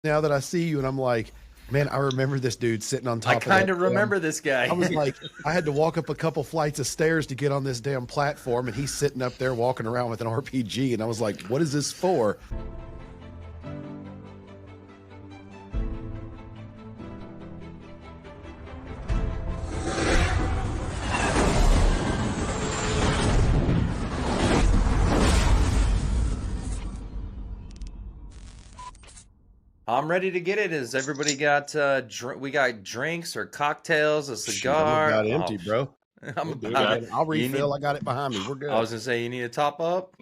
now that I see you, and I'm like, man, I remember this dude sitting on top I of that. kind of remember this guy. I was like, I had to walk up a couple flights of stairs to get on this damn platform, and he's sitting up there walking around with an RPG, and I was like, what is this for? I'm ready to get it. Has everybody got we got drinks or cocktails, a cigar? Got empty, bro. I'll refill. I got it behind me. We're good. I was gonna say, you need a top up.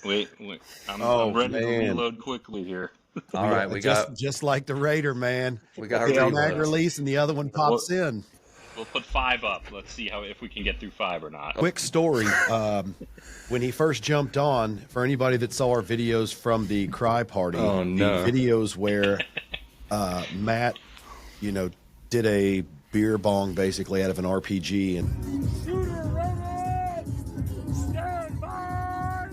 Wait. I'm ready to reload quickly here. All right, we got just like the Raider, man. We got our mag release, and the other one pops in. We'll put 5 up. Let's see if we can get through 5 or not. Quick story. When he first jumped on, for anybody that saw our videos from the Cry Party, the videos where Matt, did a beer bong basically out of an RPG and shooter ready, stand by.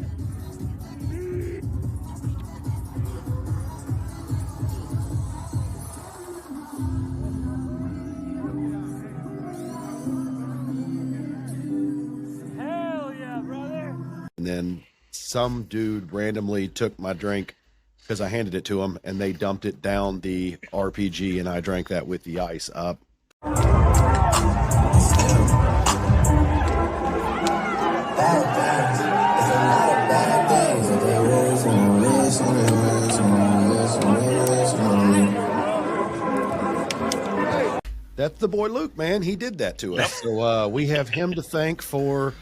Hell yeah, brother. And then some dude randomly took my drink because I handed it to him, and they dumped it down the RPG, and I drank that with the ice up. That's the boy Luke, man. He did that to us. So we have him to thank for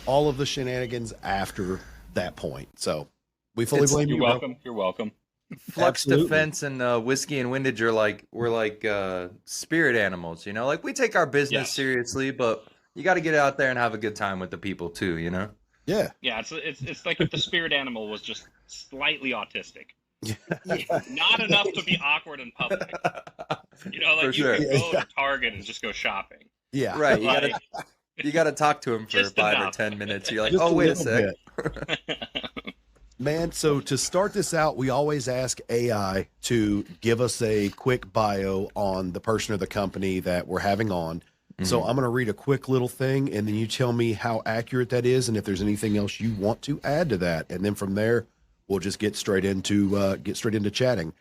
all of the shenanigans after that point. So we fully blame you. You're welcome. Flux Defense and Whiskey and Windage are we're like spirit animals, Like we take our business seriously, but you got to get out there and have a good time with the people too, Yeah. Yeah, it's like if the spirit animal was just slightly autistic. Not enough to be awkward in public. You can go to Target and just go shopping. Yeah. Right. You gotta talk to him for 5 or 10 minutes. You're like, oh, wait a sec. Man, so to start this out, we always ask AI to give us a quick bio on the person or the company that we're having on. Mm-hmm. So I'm going to read a quick little thing, and then you tell me how accurate that is and if there's anything else you want to add to that. And then from there, we'll just get straight into chatting.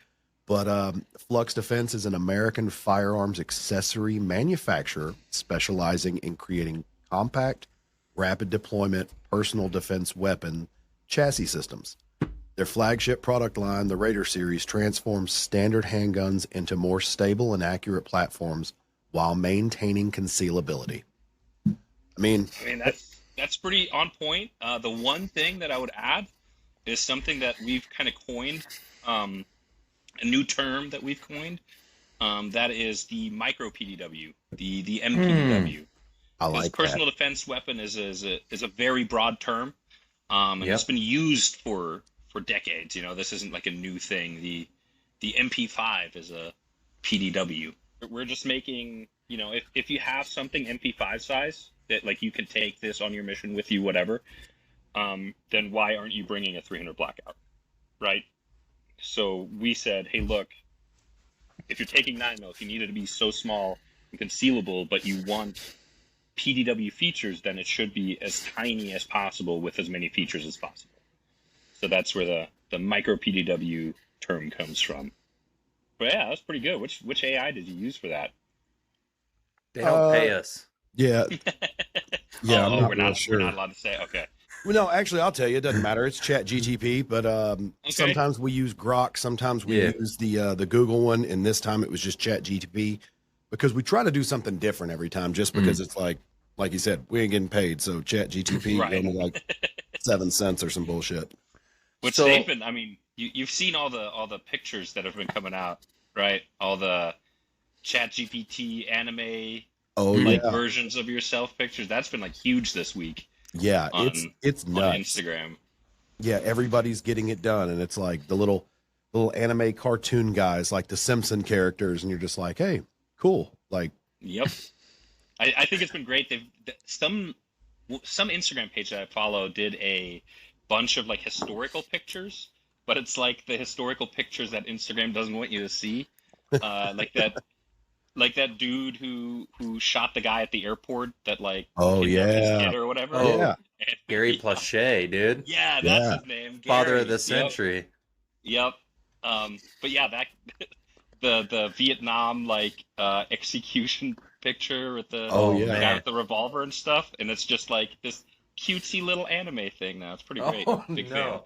But Flux Defense is an American firearms accessory manufacturer specializing in creating compact, rapid deployment, personal defense weapon chassis systems. Their flagship product line, the Raider series, transforms standard handguns into more stable and accurate platforms while maintaining concealability. I mean that's pretty on point. The one thing that I would add is something that we've kind of coined, a new term that we've coined. That is the micro PDW, the MPDW. I like personal defense weapon is a very broad term. And it's been used for decades. This isn't like a new thing. The MP5 is a PDW. We're just making, if you have something MP5 size that you can take this on your mission with you, whatever, then why aren't you bringing a 300 blackout, right? So we said, hey, look, if you're taking 9mm, if you need it to be so small and concealable, but you want PDW features, then it should be as tiny as possible with as many features as possible. So that's where the micro PDW term comes from. But yeah, that's pretty good. Which AI did you use for that? They don't pay us. Yeah. Yeah, we're not allowed to say. Okay. Well, no, actually, I'll tell you, it doesn't matter. It's Chat GTP, but sometimes we use Grok, sometimes we use the Google one, and this time it was just Chat GTP because we try to do something different every time, just because it's like you said, we ain't getting paid, so Chat GTP only like 7 cents or some bullshit. Which they've been, I mean, you've seen all the pictures that have been coming out, right? All the Chat GPT anime versions of yourself pictures. That's been huge this week. Yeah, it's nuts. On Instagram. Yeah, everybody's getting it done, and it's like the little anime cartoon guys, like the Simpson characters, and you're just like, hey, cool. Yep. I think it's been great. Some Instagram page that I follow did a bunch of historical pictures but it's like the historical pictures that Instagram doesn't want you to see. Like that dude who shot the guy at the airport that like Oh kidnapped his yeah. kid or whatever. Oh, Yeah. And, Gary Plache, dude. yeah, that's Yeah. his name. Father of Gary. the century. Yep. But yeah, that the Vietnam like execution picture with the Oh, the yeah. guy with the revolver and stuff, and it's just like this cutesy little anime thing now. It's pretty great. Oh, Big no.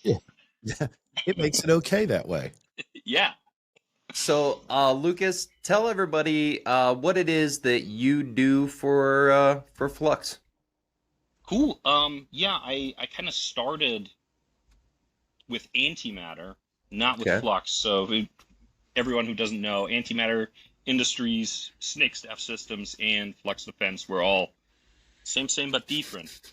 Yeah. It makes it okay that way. fan. Yeah. So, Lucas, tell everybody what it is that you do for Flux. Cool. Yeah, I kind of started with antimatter, not with Okay. flux. So everyone who doesn't know, antimatter industries, Snake Staff Systems, and Flux Defense were all same but different.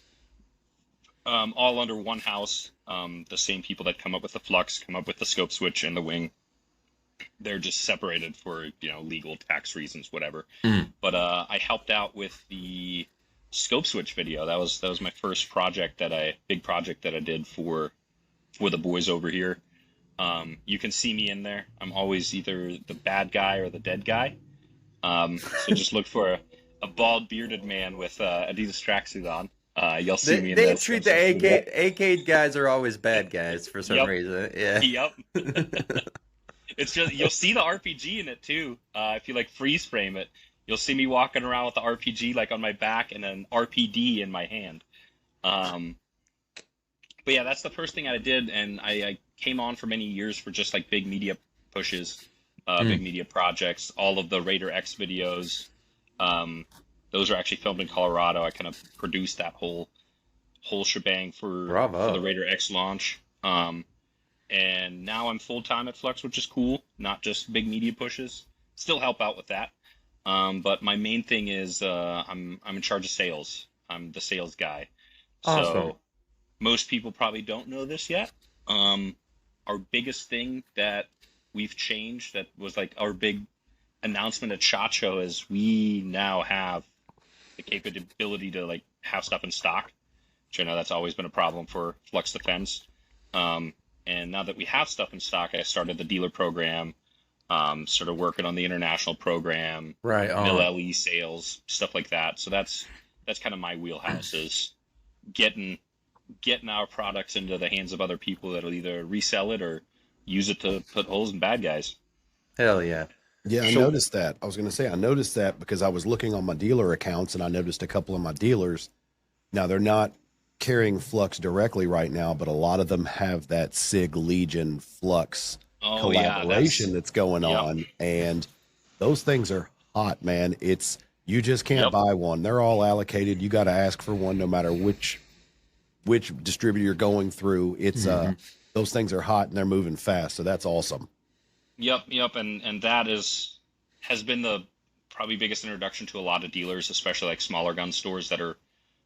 All under one house. The same people that come up with the flux come up with the scope switch and the wing. They're just separated for legal tax reasons, whatever. But I helped out with the scope switch video. That was my first big project that I did for the boys over here. You can see me in there. I'm always either the bad guy or the dead guy. So just look for a bald bearded man with Adidas tracksuit on. You'll see me in They this. treat the AK guys are always bad guys for some reason. Yeah. Yep. It's just you'll see the RPG in it too. If you like freeze frame it, you'll see me walking around with the RPG like on my back and an RPD in my hand. But yeah, that's the first thing I did, and I came on for many years for just like big media pushes, big media projects. All of the Raider X videos, those are actually filmed in Colorado. I kind of produced that whole shebang for the Raider X launch. And now I'm full time at Flux, which is cool. Not just big media pushes. Still help out with that. But my main thing is I'm in charge of sales. I'm the sales guy. Awesome. So most people probably don't know this yet. Our biggest thing that we've changed, that was like our big announcement at SHOT Show, is we now have the capability to like have stuff in stock, which I know that's always been a problem for Flux Defense. And now that we have stuff in stock, I started the dealer program, sort of working on the international program, Right. Mill LE sales, stuff like that. So that's kind of my wheelhouse, is getting our products into the hands of other people that'll either resell it or use it to put holes in bad guys. Hell yeah. Yeah, I noticed that. I was going to say, I noticed that because I was looking on my dealer accounts and I noticed a couple of my dealers. Now, they're not carrying Flux directly right now, but a lot of them have that SIG Legion Flux collaboration that's going on. And those things are hot, man. You just can't buy one. They're all allocated. You got to ask for one no matter which distributor you're going through. It's those things are hot and they're moving fast. So that's awesome. Yep. And that has been the probably biggest introduction to a lot of dealers, especially like smaller gun stores that are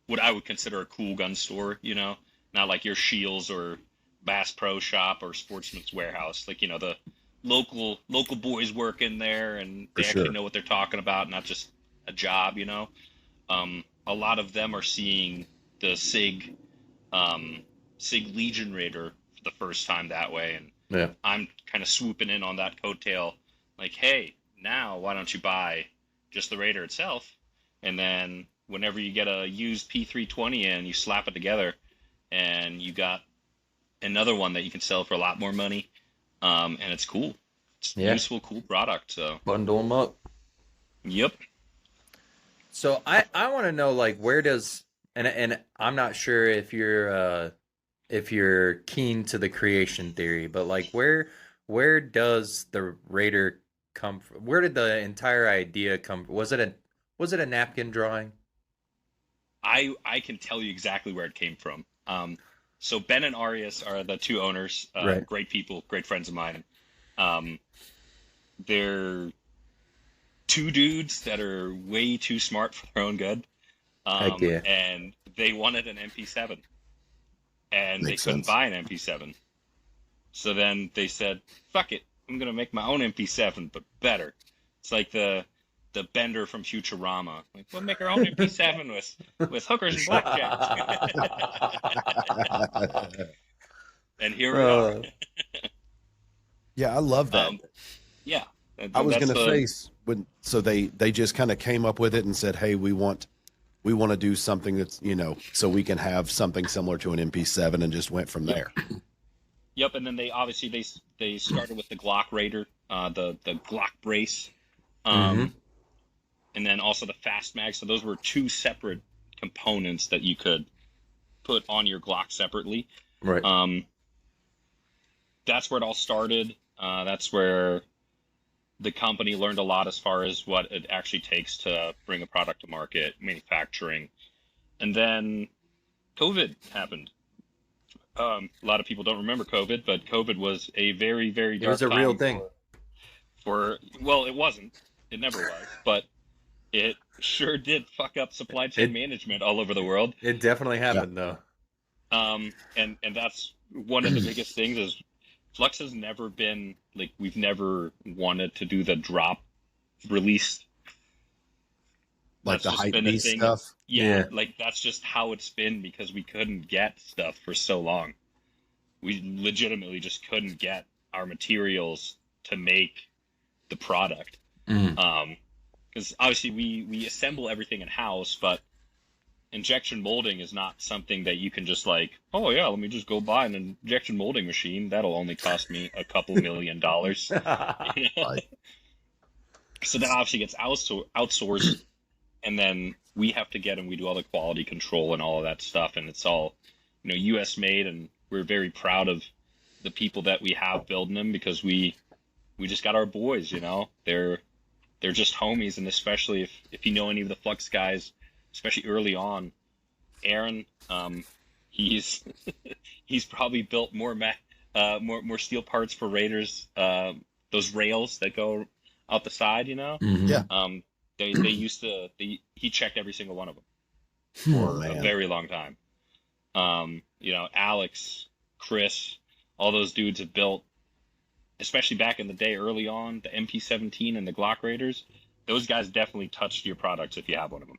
what I would consider a cool gun store, not like your Shields or Bass Pro Shop or Sportsman's Warehouse. Like, the local boys work in there and they actually know what they're talking about, not just a job, A lot of them are seeing the SIG Legion Raider for the first time that way. And I'm kind of swooping in on that coattail, like, hey, now why don't you buy just the Raider itself? And then whenever you get a used P320 in, you slap it together and you got another one that you can sell for a lot more money. And it's cool. It's a useful, cool product. So bundle them up. Yep. So I want to know, like, where does, and I'm not sure if you're keen to the creation theory, but like where does the Raider come from? Where did the entire idea come from? Was it a napkin drawing? I can tell you exactly where it came from. So Ben and Arias are the two owners, great people, great friends of mine. They're two dudes that are way too smart for their own good. And they wanted an MP7 and they couldn't buy an MP7. So then they said, fuck it, I'm going to make my own MP7, but better. It's like the Bender from Futurama. Like, we'll make our own MP7 with hookers and blackjacks. And here we are. Yeah, I love that. Yeah. I was That's going to the- say when so they just kind of came up with it and said, "Hey, we want to do something that's, so we can have something similar to an MP7," and just went from there. Yep, and then they obviously they started with the Glock Raider, the Glock brace, and then also the Fast Mag. So those were two separate components that you could put on your Glock separately. Right. That's where it all started. That's where the company learned a lot as far as what it actually takes to bring a product to market, manufacturing, and then COVID happened. A lot of people don't remember COVID, but COVID was a very, very dark It was a time real thing. Well, it wasn't. It never was, but it sure did fuck up supply chain management all over the world. It definitely happened, though. And that's one of the biggest things is Flux has never been like we've never wanted to do the drop release. Like That's the just hype been a beast thing. stuff. Yeah, like that's just how it's been because we couldn't get stuff for so long. We legitimately just couldn't get our materials to make the product. Because obviously we assemble everything in house, but injection molding is not something that you can just like, oh yeah, let me just go buy an injection molding machine. That'll only cost me a couple $1 million. You know? Right. So that obviously gets outsourced, and then we have to get and we do all the quality control and all of that stuff, and it's all, U.S. made, and we're very proud of the people that we have building them because we just got our boys, they're just homies, and especially if you know any of the Flux guys, especially early on, Aaron, he's he's probably built more steel parts for Raiders, those rails that go out the side, Yeah. they used to he checked every single one of them for a very long time. Alex, Chris, all those dudes have built, especially back in the day early on, the MP17 and the Glock Raiders. Those guys definitely touched your products if you have one of them.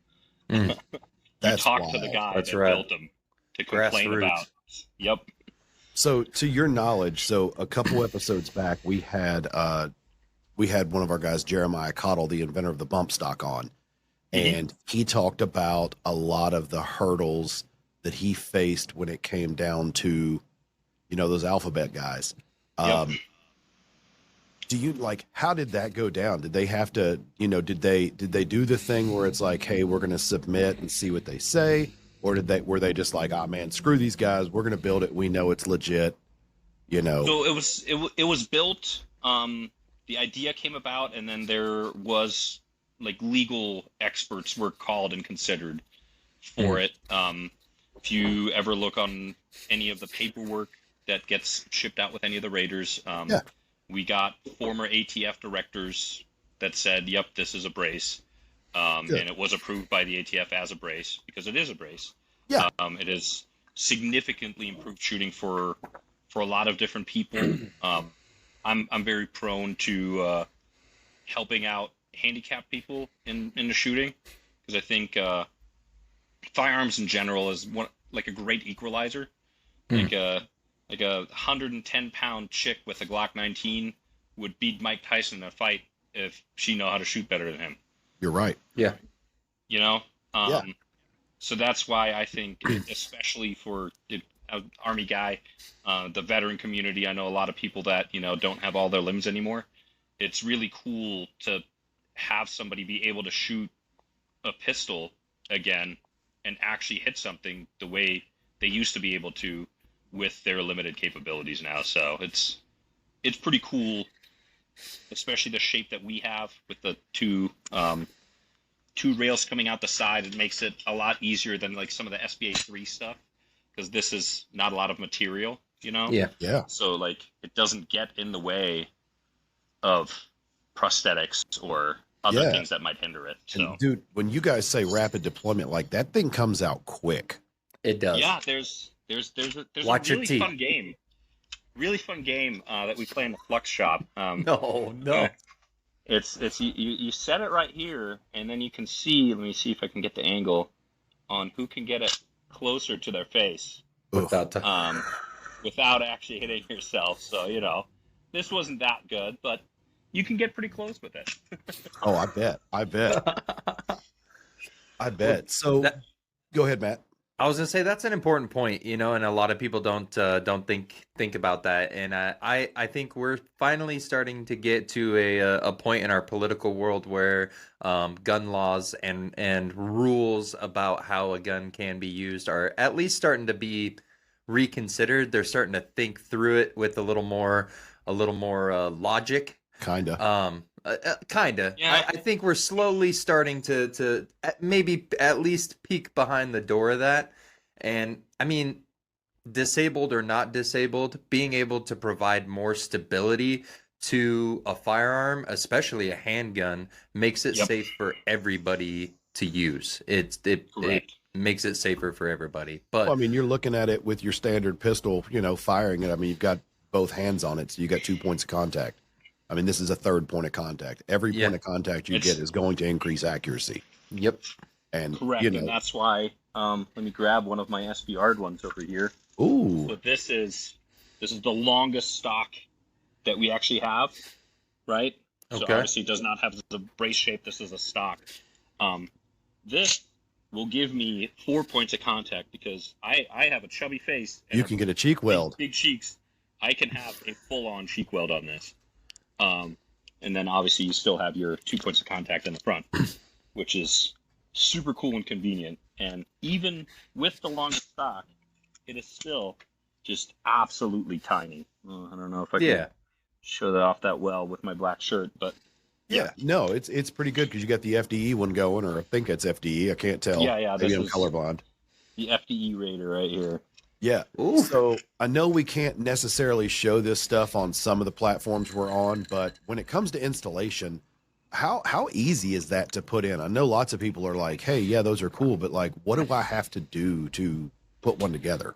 You talk to the guy that built them to complain about. Yep. So to your knowledge, a couple episodes back, we had one of our guys, Jeremiah Cottle, the inventor of the bump stock, on, and he talked about a lot of the hurdles that he faced when it came down to, those alphabet guys. Yep. Do you how did that go down? Did they have to, did they do the thing where it's like, hey, we're going to submit and see what they say? Or were they just like, oh man, screw these guys. We're going to build it. We know it's legit, So it was built. The idea came about, and then there was legal experts were called and considered for it. If you ever look on any of the paperwork that gets shipped out with any of the Raiders, we got former ATF directors that said, yep, this is a brace. And it was approved by the ATF as a brace because it is a brace. Yeah. It is significantly improved shooting for a lot of different people. I'm very prone to helping out handicapped people in the shooting because I think firearms in general is a great equalizer. Like a 110-pound chick with a Glock 19 would beat Mike Tyson in a fight if she know how to shoot better than him. You're right. Yeah. So that's why I think, especially for an Army guy, the veteran community, I know a lot of people that, don't have all their limbs anymore. It's really cool to have somebody be able to shoot a pistol again and actually hit something the way they used to be able to with their limited capabilities now. So it's pretty cool, especially the shape that we have with the two rails coming out the side. It makes it a lot easier than some of the SBA 3 stuff because this is not a lot of material, Yeah. So it doesn't get in the way of prosthetics or other things that might hinder it. So and dude, when you guys say rapid deployment, that thing comes out quick. It does. Yeah, there's a really fun game that we play in the Flux shop. No. It's you set it right here, and then you can see. Let me see if I can get the angle on who can get it closer to their face. Without without actually hitting yourself. So, this wasn't that good, but you can get pretty close with it. Oh, I bet. Well, So that, go ahead, Matt. I was gonna say that's an important point, and a lot of people don't think about that. And I think we're finally starting to get to a point in our political world where gun laws and rules about how a gun can be used are at least starting to be reconsidered. They're starting to think through it with a little more logic. Kinda. Kinda. Yeah. I think we're slowly starting to maybe at least peek behind the door of that. And I mean, disabled or not disabled, being able to provide more stability to a firearm, especially a handgun, makes it Yep. safe for everybody to use. It Correct. makes it safer for everybody. But Well, I mean, you're looking at it with your standard pistol, firing it. I mean, you've got both hands on it, so you got 2 points of contact. I mean, this is a third point of contact. Every Yeah. point of contact you get is going to increase accuracy. yep. And Correct. And that's why, let me grab one of my SVR'd ones over here. ooh, So this is the longest stock that we actually have, right? So Okay. obviously it does not have the brace shape. This is a stock. This will give me 4 points of contact because I have a chubby face. And you can get a cheek weld. big cheeks. I can have a full-on cheek weld on this. And then obviously you still have your 2 points of contact in the front, which is super cool and convenient. And even with the long stock, it is still just absolutely tiny. I don't know if I can show that off that well with my black shirt, but Yeah, no, it's pretty good because you got the FDE one going, or I think it's FDE. I can't tell. Yeah, Maybe this I'm is colorblind. the FDE Raider right here. Yeah. Ooh. So I know we can't necessarily show this stuff on some of the platforms we're on, but when it comes to installation, how easy is that to put in? I know lots of people are like, "Hey, yeah, those are cool," but like, what do I have to do to put one together?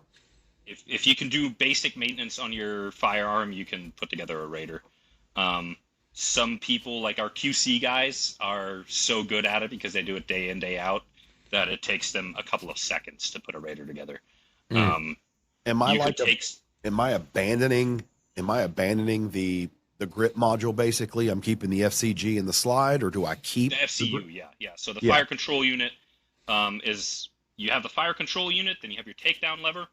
If you can do basic maintenance on your firearm, you can put together a Raider. Some people, like our QC guys, are so good at it because they do it day in, day out, that it takes them a couple of seconds to put a Raider together. Am I You like could take am I abandoning the grip module basically? I'm keeping the FCG in the slide, or do I keep the FCU, yeah. So the Yeah. fire control unit is, you have the fire control unit, then you have your takedown lever,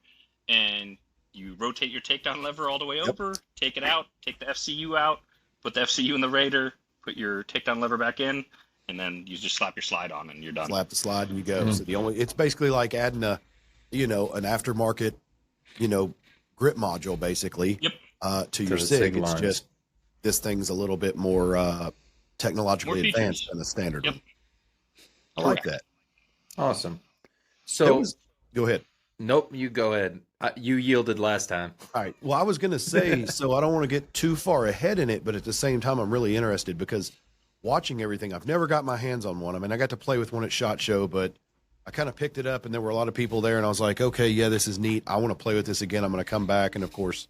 and you rotate your takedown lever all the way over, take it out, take the FCU out, put the FCU in the Raider, put your takedown lever back in, and then you just slap your slide on and you're done. slap the slide and you go? So it's basically like adding an aftermarket, grip module basically to your the SIG. SIG It's lines. just this thing's a little bit more technologically More advanced features. than a standard Yep. one. I like Correct. that. Awesome. So Go ahead. nope, you go ahead. You yielded last time. All right. Well, I was going to say, so I don't want to get too far ahead in it, but at the same time, I'm really interested because watching everything, I've never got my hands on one. I mean, I got to play with one at SHOT Show, but I kind of picked it up and there were a lot of people there and I was like, okay, yeah, this is neat. I want to play with this again. I'm going to come back. And of course,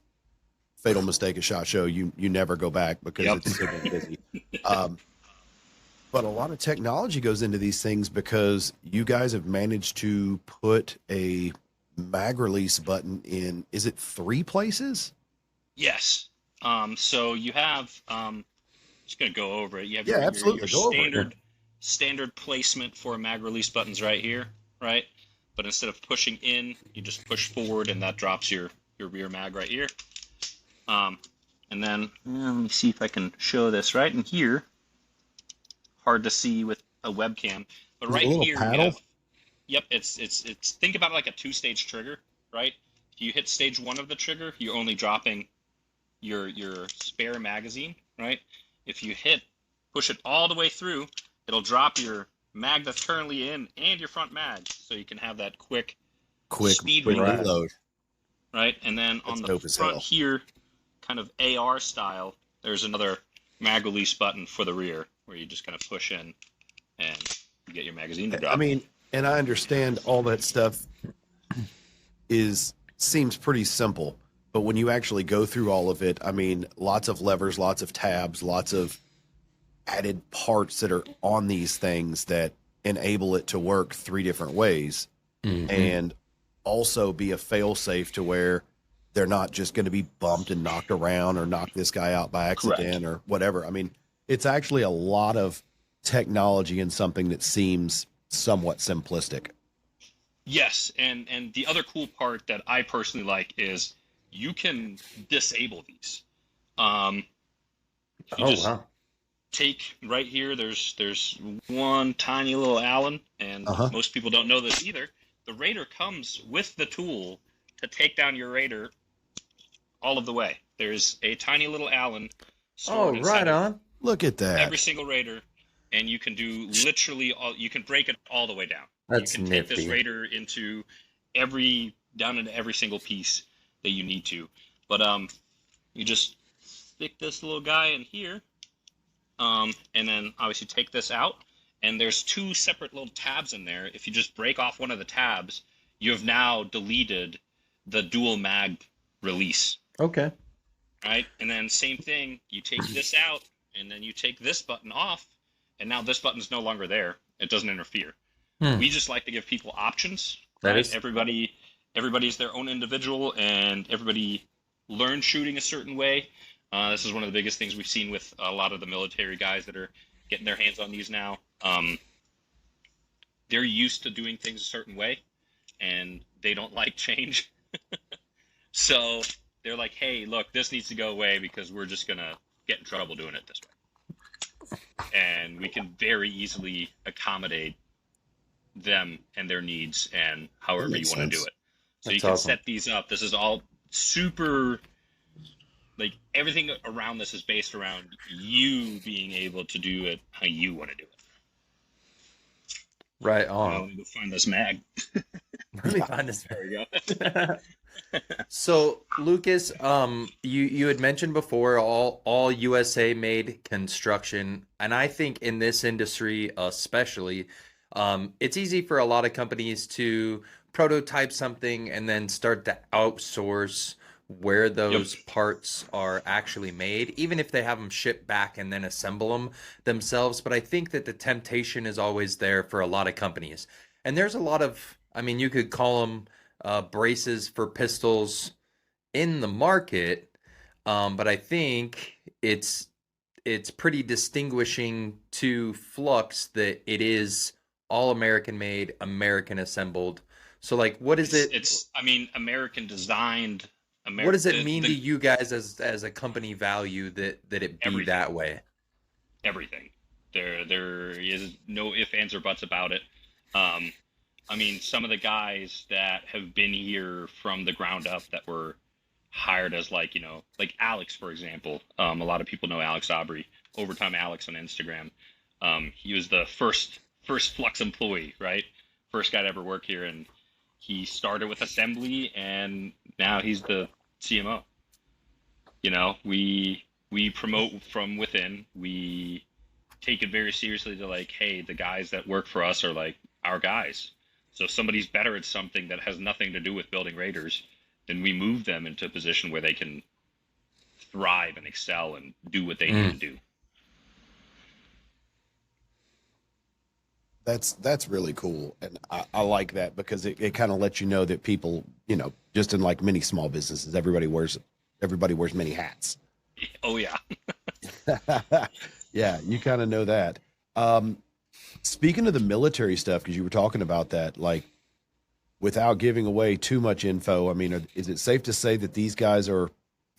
fatal mistake at SHOT Show. You never go back because it's so busy. But a lot of technology goes into these things because you guys have managed to put a mag release button in, is it 3 places? Yes. So you have, just going to go over it. You have Yeah, your absolutely. Go over it. standard placement for mag release buttons right here, right? But instead of pushing in, you just push forward and that drops your rear mag right here. And then, let me see if I can show this right in here. Hard to see with a webcam, but Is it right a little here, you paddle? have, yep, it's think about it like a 2-stage trigger, right? If you hit stage 1 of the trigger, you're only dropping your spare magazine, right? If you push it all the way through, it'll drop your mag that's currently in and your front mag, so you can have that quick speed reload. right? And then on That's the dope as hell. front here, kind of AR style, there's another mag release button for the rear where you just kind of push in and you get your magazine to drop. I mean, and I understand all that stuff seems pretty simple, but when you actually go through all of it, I mean, lots of levers, lots of tabs, lots of added parts that are on these things that enable it to work 3 different ways and also be a fail safe to where they're not just going to be bumped and knocked around or knock this guy out by accident or whatever. I mean, it's actually a lot of technology in something that seems somewhat simplistic. Yes, and the other cool part that I personally like is you can disable these. Wow. Take right here. There's one tiny little Allen, and most people don't know this either. The Raider comes with the tool to take down your Raider all of the way. There's a tiny little Allen. Oh, right on. Look at that. Every single Raider, and you can do literally all. You can break it all the way down. That's you can nifty. take this Raider into down into every single piece that you need to. But you just stick this little guy in here, and then obviously take this out. And there's two separate little tabs in there. If you just break off one of the tabs, you have now deleted the dual mag release. Okay. Right, and then same thing. You take this out, and then you take this button off, and now this button's no longer there. It doesn't interfere. We just like to give people options. That right? is Everybody's their own individual, and everybody learns shooting a certain way. This is one of the biggest things we've seen with a lot of the military guys that are getting their hands on these now. They're used to doing things a certain way, and they don't like change. So they're like, hey, look, this needs to go away because we're just going to get in trouble doing it this way. And we can very easily accommodate them and their needs and however you want to do it. So you can set these up. This is all super, like everything around this is based around you being able to do it how you want to do it. Right on. Let me go find this mag. Let me find this. There we go. So Lucas, you had mentioned before all USA made construction, and I think in this industry especially, it's easy for a lot of companies to prototype something and then start to outsource where those parts are actually made, even if they have them shipped back and then assemble them themselves. But I think that the temptation is always there for a lot of companies, and there's a lot of, I mean, you could call them braces for pistols in the market, but I think it's pretty distinguishing to Flux that it is all American made, American assembled. So like, what is it? It's I mean, American designed. What does it mean to you guys as a company value that it be that way? Everything. There is no ifs, ands, or buts about it. I mean, some of the guys that have been here from the ground up that were hired as like Alex, for example. A lot of people know Alex Aubrey, Overtime Alex on Instagram. He was the first Flux employee, right? First guy to ever work here, and he started with assembly, and now he's the CMO. You know, we promote from within. We take it very seriously to like, hey, the guys that work for us are like our guys. So if somebody's better at something that has nothing to do with building Raiders, then we move them into a position where they can thrive and excel and do what they need to do. That's really cool, and I like that because it kind of lets you know that people, you know, just in like many small businesses, everybody wears many hats. Oh yeah. Yeah, you kind of know that. Speaking of the military stuff, because you were talking about that, like without giving away too much info, I mean, is it safe to say that these guys are,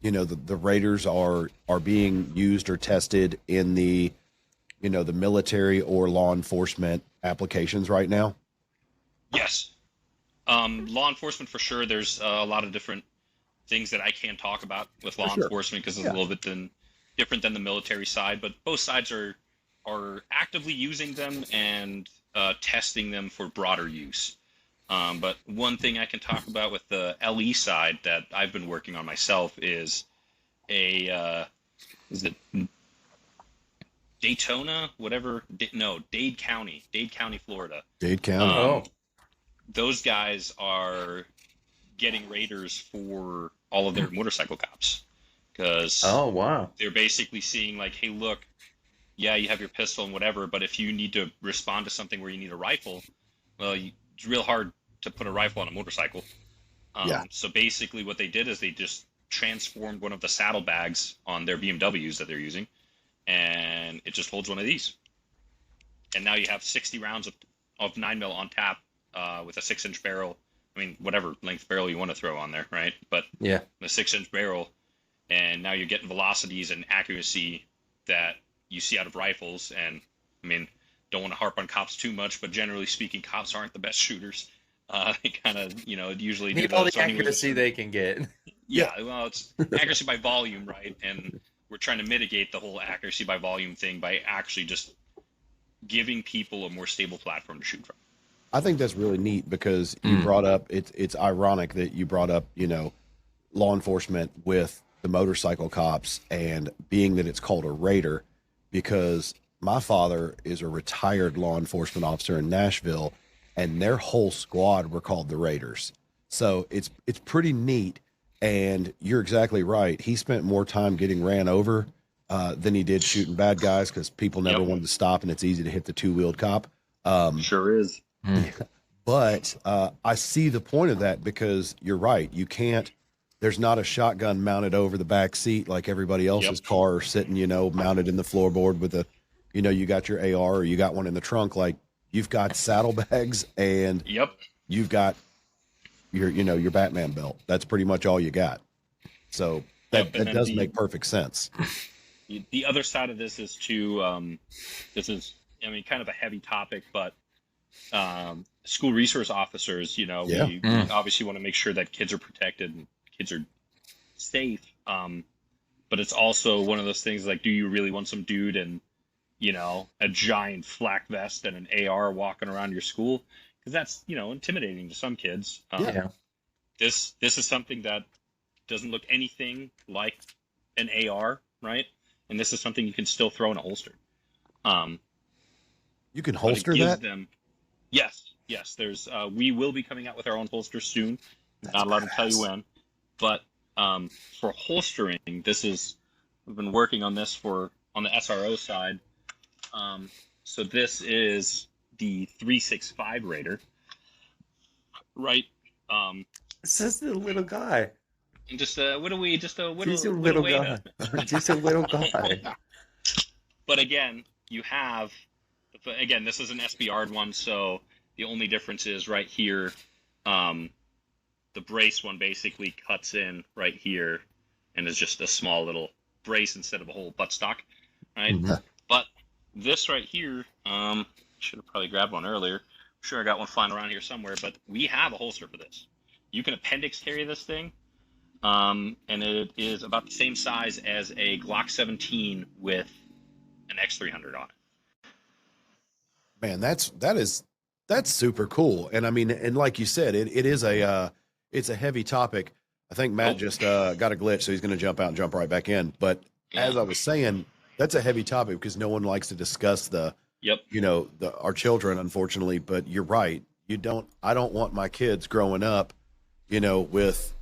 you know, the Raiders are being used or tested in the, you know, the military or law enforcement applications right now? Yes. Law enforcement for sure. There's a lot of different things that I can't talk about with law enforcement because it's a little bit different than the military side, but both sides are actively using them and testing them for broader use. But one thing I can talk about with the LE side that I've been working on myself is is it Daytona, whatever? Dade County, Florida. Dade County. Those guys are getting Raiders for all of their motorcycle cops because they're basically seeing like, hey, look, yeah, you have your pistol and whatever, but if you need to respond to something where you need a rifle, well, it's real hard to put a rifle on a motorcycle. Yeah. So basically what they did is they just transformed one of the saddlebags on their BMWs that they're using, and it just holds one of these. And now you have 60 rounds of 9mm on tap with a 6-inch barrel. I mean, whatever length barrel you want to throw on there, right? But Yeah. a 6-inch barrel, and now you're getting velocities and accuracy that you see out of rifles. And I mean, don't want to harp on cops too much, but generally speaking, cops aren't the best shooters. They kind of, usually Need do all the so anyways. accuracy they can get. Yeah, well, it's accuracy by volume, right? And we're trying to mitigate the whole accuracy by volume thing by actually just giving people a more stable platform to shoot from. I think that's really neat because you brought up, it's ironic that you brought up, law enforcement with the motorcycle cops, and being that it's called a Raider, because my father is a retired law enforcement officer in Nashville, and their whole squad were called the Raiders. So it's pretty neat. And you're exactly right. He spent more time getting ran over than he did shooting bad guys, because people never wanted to stop, and it's easy to hit the two-wheeled cop. Sure is. But I see the point of that, because you're right. You can't, there's not a shotgun mounted over the back seat like everybody else's car, sitting, mounted in the floorboard with a, you got your AR, or you got one in the trunk. Like, you've got saddlebags, and you've got your Batman belt. That's pretty much all you got. So that does make perfect sense. The other side of this is this is, kind of a heavy topic, but school resource officers, we obviously want to make sure that kids are protected and kids are safe. But it's also one of those things like, do you really want some dude in, a giant flak vest and an AR walking around your school? Because that's, intimidating to some kids. This is something that doesn't look anything like an AR, right? And this is something you can still throw in a holster. You can holster that? Yes. There's we will be coming out with our own holster soon. Not allowed to tell you when, but for holstering, we've been working on this on the SRO side. So this is the 365 Raider, right? This is the little guy. Just a little guy. Just a little guy. But again, this is an SBR one, so the only difference is right here. The brace one basically cuts in right here and is just a small little brace instead of a whole buttstock, right? Mm-hmm. But this right here, should have probably grabbed one earlier. I'm sure I got one flying around here somewhere, but we have a holster for this. You can appendix carry this thing, and it is about the same size as a Glock 17 with an X300 on it. Man, that's super cool. And I mean, and like you said, it's a heavy topic. I think Matt just got a glitch, so he's going to jump out and jump right back in. But as I was saying, that's a heavy topic because no one likes to discuss our children, unfortunately. But you're right. I don't want my kids growing up, with,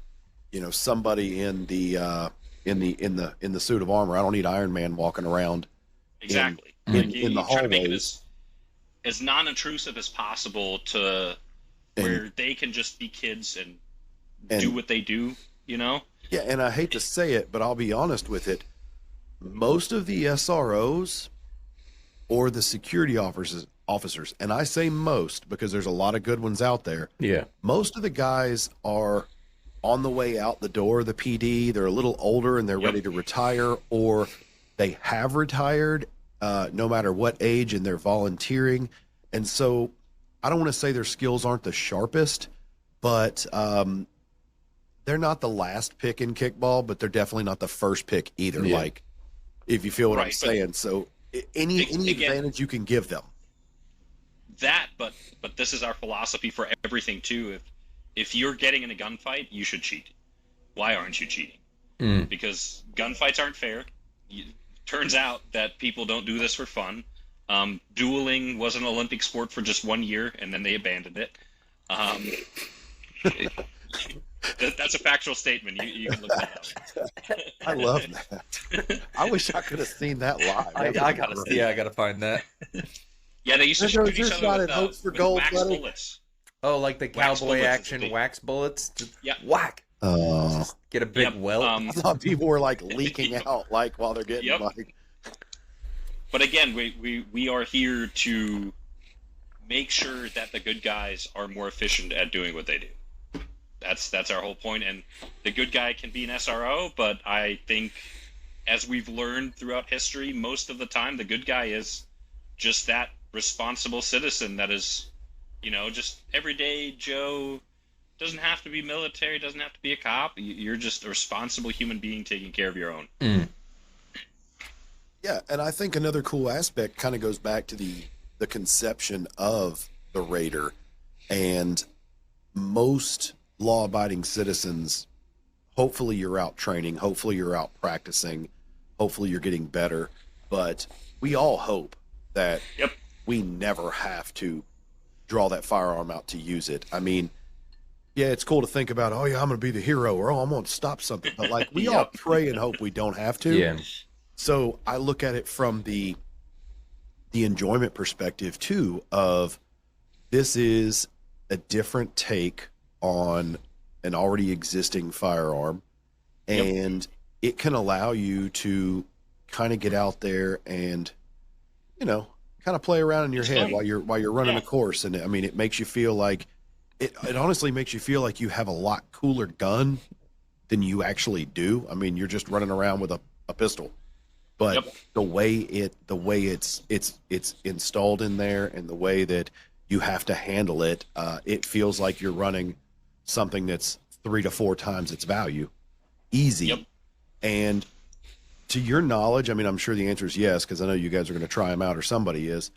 somebody in the suit of armor. I don't need Iron Man walking around. Exactly. In the hallways. Try to make it as non-intrusive as possible to where they can just be kids and do what they do, Yeah, and I hate to say it, but I'll be honest with it. Most of the SROs or the security officers, and I say most because there's a lot of good ones out there. Yeah. Most of the guys are on the way out the door of the PD. They're a little older and they're ready to retire, or they have retired, no matter what age, and they're volunteering. And so I don't want to say their skills aren't the sharpest, but they're not the last pick in kickball, but they're definitely not the first pick either. Yeah. Like, if you feel what I'm saying. So any advantage you can give them. That, but this is our philosophy for everything too. If you're getting in a gunfight, you should cheat. Why aren't you cheating? Because gunfights aren't fair. Turns out that people don't do this for fun. Dueling was an Olympic sport for just 1 year, and then they abandoned it. That's a factual statement. You can look that up. I love that. I wish I could have seen that live. I gotta find that. Yeah, they used to shoot each other with for gold, wax buddy. bullets. Oh, like the Wax cowboy bullets is a action big- wax bullets? Just Yeah. whack. Oh, Just get a big Yep. welt. I thought people were like leaking Yep. out like while they're getting Yep. like. But again, we are here to make sure that the good guys are more efficient at doing what they do. That's our whole point. And the good guy can be an SRO, but I think, as we've learned throughout history, most of the time the good guy is just that responsible citizen that is, just everyday Joe. Doesn't have to be military, doesn't have to be a cop. You're just a responsible human being taking care of your own. Mm. Yeah, and I think another cool aspect kind of goes back to the conception of the Raider, and most law-abiding citizens, hopefully you're out training, hopefully you're out practicing, hopefully you're getting better, but we all hope that Yep. we never have to draw that firearm out to use it. I mean, yeah, it's cool to think about, oh yeah, I'm going to be the hero, or oh, I'm going to stop something, but like we all Yep. pray and hope we don't have to. Yeah. So I look at it from the enjoyment perspective too, of this is a different take on an already existing firearm, and it can allow you to kind of get out there and kind of play around in your head fun. while you're running Yeah. a course. And I mean, it makes you feel like it honestly makes you feel like you have a lot cooler gun than you actually do. I mean, you're just running around with a pistol. But Yep. the way it's installed in there, and the way that you have to handle it, it feels like you're running something that's 3 to 4 times its value, easy. Yep. And to your knowledge, I mean, I'm sure the answer is yes, because I know you guys are going to try them out, or somebody is.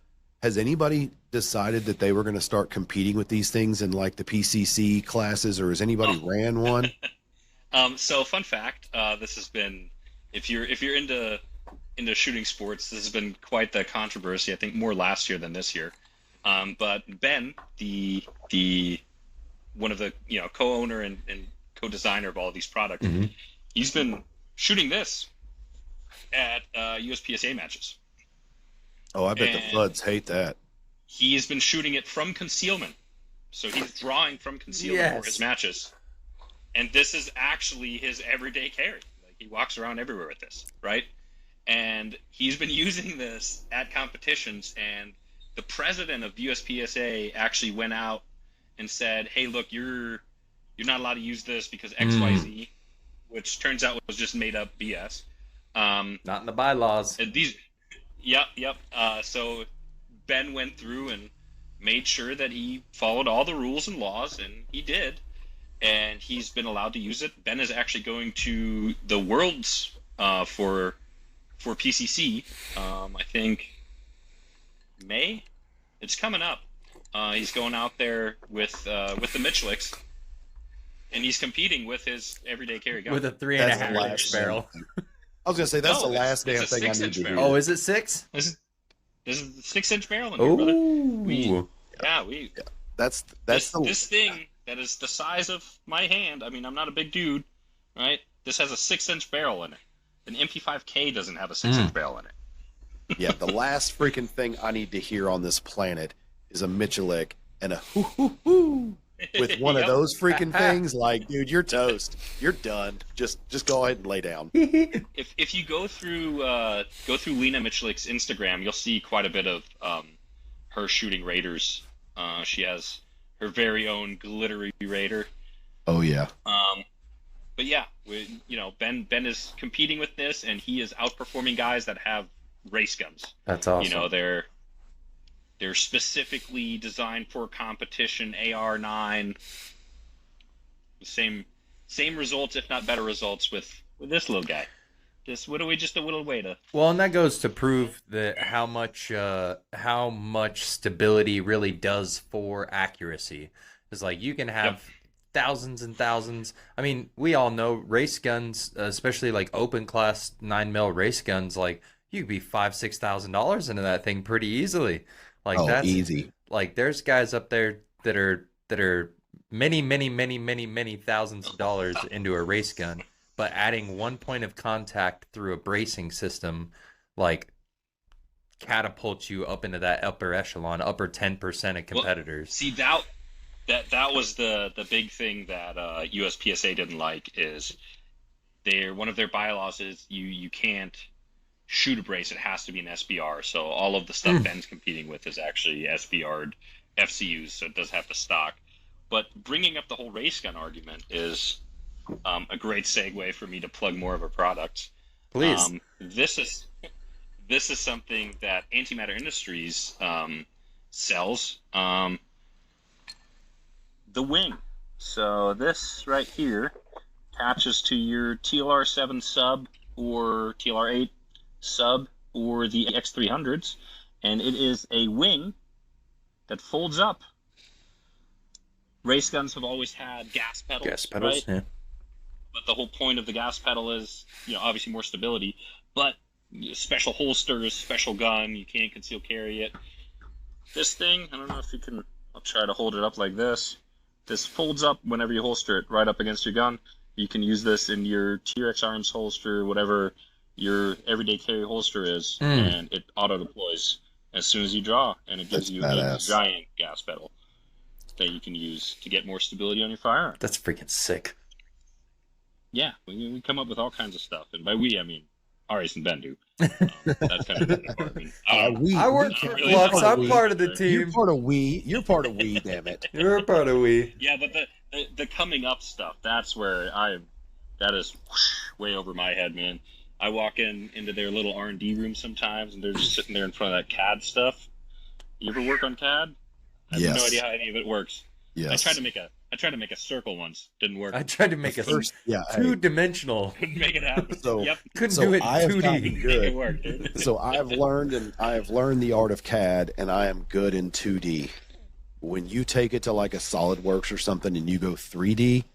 Has anybody decided that they were going to start competing with these things in like the PCC classes, or has anybody ran one? So fun fact, this has been, if you're into shooting sports, this has been quite the controversy. I think more last year than this year. But Ben, the one of the co-owner and co-designer of all of these products, he's been shooting this at USPSA matches. Oh, I bet the And Floods hate that. he has been shooting it from concealment. So he's drawing from concealment for Yes. his matches. And this is actually his everyday carry. Like, he walks around everywhere with this, right? And he's been using this at competitions, and the president of USPSA actually went out and said, "Hey, look, you're not allowed to use this because XYZ," which turns out was just made up BS. Not in the bylaws. And yep. So Ben went through and made sure that he followed all the rules and laws, and he did. And he's been allowed to use it. Ben is actually going to the Worlds for PCC. I think May. It's coming up. He's going out there with the Michelicks, and he's competing with his everyday carry gun. With a That's the 3.5 last inch barrel. I was gonna say that's No, the last it's damn a thing I 6-inch need to hear. barrel. Oh, is it 6? This is a 6-inch barrel in here, brother. Ooh. That's this thing that is the size of my hand. I mean, I'm not a big dude, right? This has a 6-inch barrel in it. An MP5K doesn't have a 6-inch barrel in it. yeah. The last freaking thing I need to hear on this planet is a Michelic and a hoo hoo hoo with one of Yep. those freaking things. Like, dude, you're toast. You're done. Just go ahead and lay down. If you go through Lena Michelik's Instagram, you'll see quite a bit of her shooting Raiders. She has her very own glittery Raider. Oh yeah. But yeah, Ben is competing with this, and he is outperforming guys that have race guns. That's awesome. They're specifically designed for competition. AR-9, same results, if not better results, with this little guy. Just a little way to. Well, and that goes to prove that how much stability really does for accuracy. It's like you can have thousands and thousands. I mean, we all know race guns, especially like open class 9mm race guns. Like you could be $5,000-$6,000 into that thing pretty easily. Like that's easy. Like there's guys up there that are many thousands of dollars into a race gun. But adding one point of contact through a bracing system, like, catapults you up into that upper echelon, upper 10% of competitors. See, that was the big thing that USPSA didn't like is one of their bylaws is you can't shoot a brace. It has to be an SBR. So all of the stuff Ben's competing with is actually SBR'd FCUs, so it does have the stock. But bringing up the whole race gun argument is a great segue for me to plug more of a product. Please. This is something that Antimatter Industries sells. The wing. So this right here attaches to your TLR7 sub or TLR8 sub or the X300s, and it is a wing that folds up. Race guns have always had gas pedals. Gas pedals, right? yeah. But the whole point of the gas pedal is, obviously more stability, but special holsters, special gun, you can't conceal carry it. This thing, I don't know if you can, I'll try to hold it up like this. This folds up whenever you holster it right up against your gun. You can use this in your TRX arms holster, whatever your everyday carry holster is, and it auto deploys as soon as you draw, and it gives you a giant gas pedal that you can use to get more stability on your firearm. That's freaking sick. Yeah, we come up with all kinds of stuff, and by we I mean Aris and Ben do. That's kind of the department. I work for Flux. I'm part of the team. You're part of we. You're part of we. Damn it. You're part of we. Yeah, but the coming up stuff, that's where that is way over my head, man. I walk into their little R&D room sometimes, and they're just sitting there in front of that CAD stuff. You ever work on CAD? I have no idea how any of it works. Yes. I tried to make a circle once. Didn't work. I tried to make two-dimensional. Couldn't make it happen. So, couldn't do it in 2D. Make it work, dude. So I have learned the art of CAD, and I am good in 2D. When you take it to like a SolidWorks or something, and you go 3D,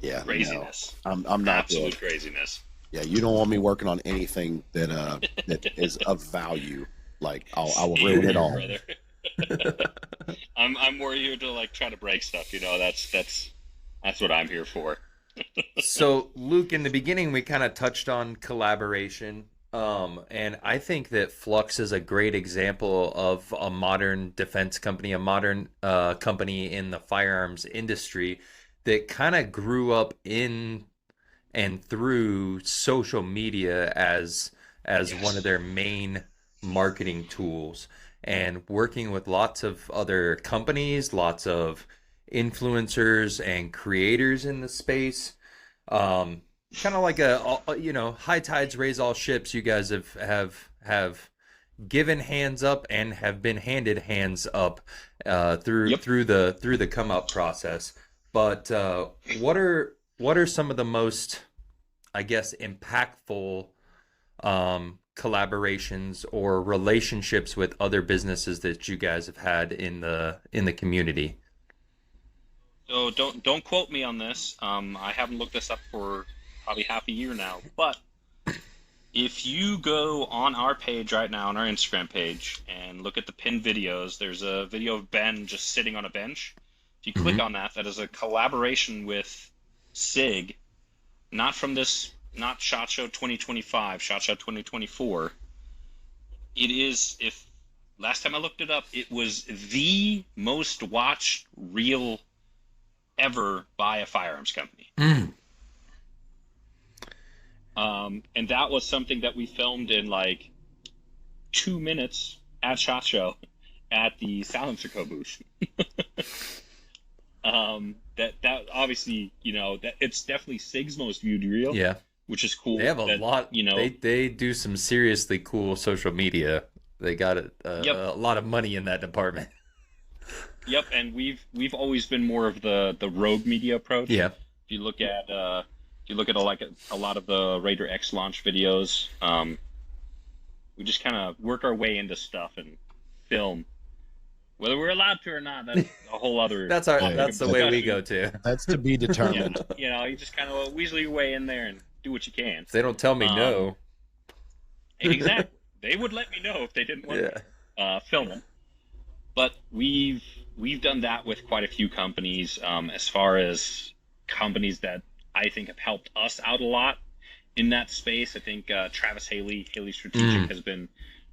yeah, craziness. No, I'm not absolute good. Craziness. Yeah, you don't want me working on anything that that is of value. Like I will ruin it all. I'm more here to like try to break stuff. That's what I'm here for. So Luke, in the beginning, we kind of touched on collaboration. And I think that Flux is a great example of a modern defense company, a modern company in the firearms industry that kind of grew up in and through social media as one of their main marketing tools, and working with lots of other companies, lots of influencers and creators in the space. Kind of like high tides raise all ships. You guys have given hands up and have been handed hands up through the come up process. But what are some of the most, I guess, impactful collaborations or relationships with other businesses that you guys have had in the community? So don't quote me on this. I haven't looked this up for probably half a year now. But if you go on our page right now, on our Instagram page, and look at the pinned videos, there's a video of Ben just sitting on a bench. If you click on that, that is a collaboration with SIG, not SHOT Show 2025, SHOT Show 2024. It is, if last time I looked it up, it was the most watched reel ever by a firearms company. And that was something that we filmed in like 2 minutes at SHOT Show at the Silencer Co booth. That obviously, that it's definitely SIG's most viewed reel. Yeah. Which is cool. They have a lot, they do some seriously cool social media. They got a lot of money in that department. Yep, and we've always been more of the rogue media approach. Yeah. If you look at a lot of the Raider X launch videos, we just kind of work our way into stuff and film. Whether we're allowed to or not, that's a whole other. that's the way we go too. That's to be determined. You just kind of weasel your way in there and do what you can. If they don't tell me no. Exactly. They would let me know if they didn't want to film it. But we've done that with quite a few companies. As far as companies that I think have helped us out a lot in that space, I think Travis Haley Strategic has been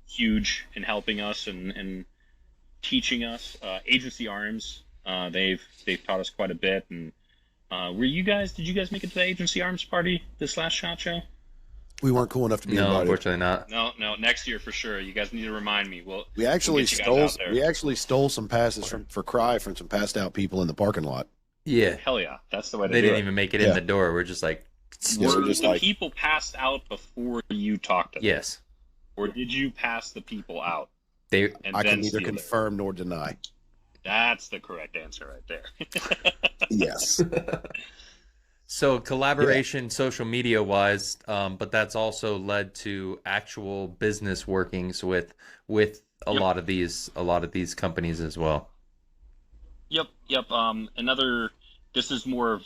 huge in helping us and teaching us. Agency Arms, they've taught us quite a bit. And did you guys make it to the Agency Arms party this last SHOT Show? We weren't cool enough to be No, invited. unfortunately not. No, next year for sure. You guys need to remind me. We actually stole some passes for Cry from some passed out people in the parking lot. Yeah. Hell yeah. That's the way to do it. They didn't even make it in the door. We're just like... Were people passed out before you talked to them? Yes. Or did you pass the people out? I can neither confirm nor deny. That's the correct answer right there. Yes. So collaboration, social media wise, but that's also led to actual business workings with a lot of these companies as well. Yep. This is more of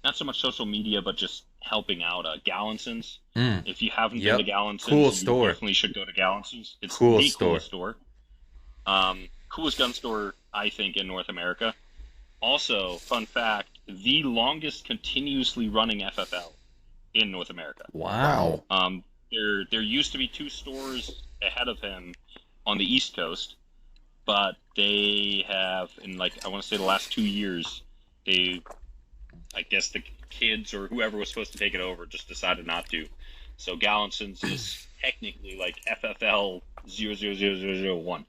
not so much social media, but just helping out. Gallinsons. If you haven't been to Gallinsons, you definitely should go to Gallinsons. It's the coolest store. Coolest gun store, I think, in North America. Also, fun fact, the longest continuously running FFL in North America. Wow. There used to be 2 stores ahead of him on the East Coast, but they have, in I want to say the last 2 years, I guess the kids or whoever was supposed to take it over just decided not to. So Gallinsons is technically like FFL 00001.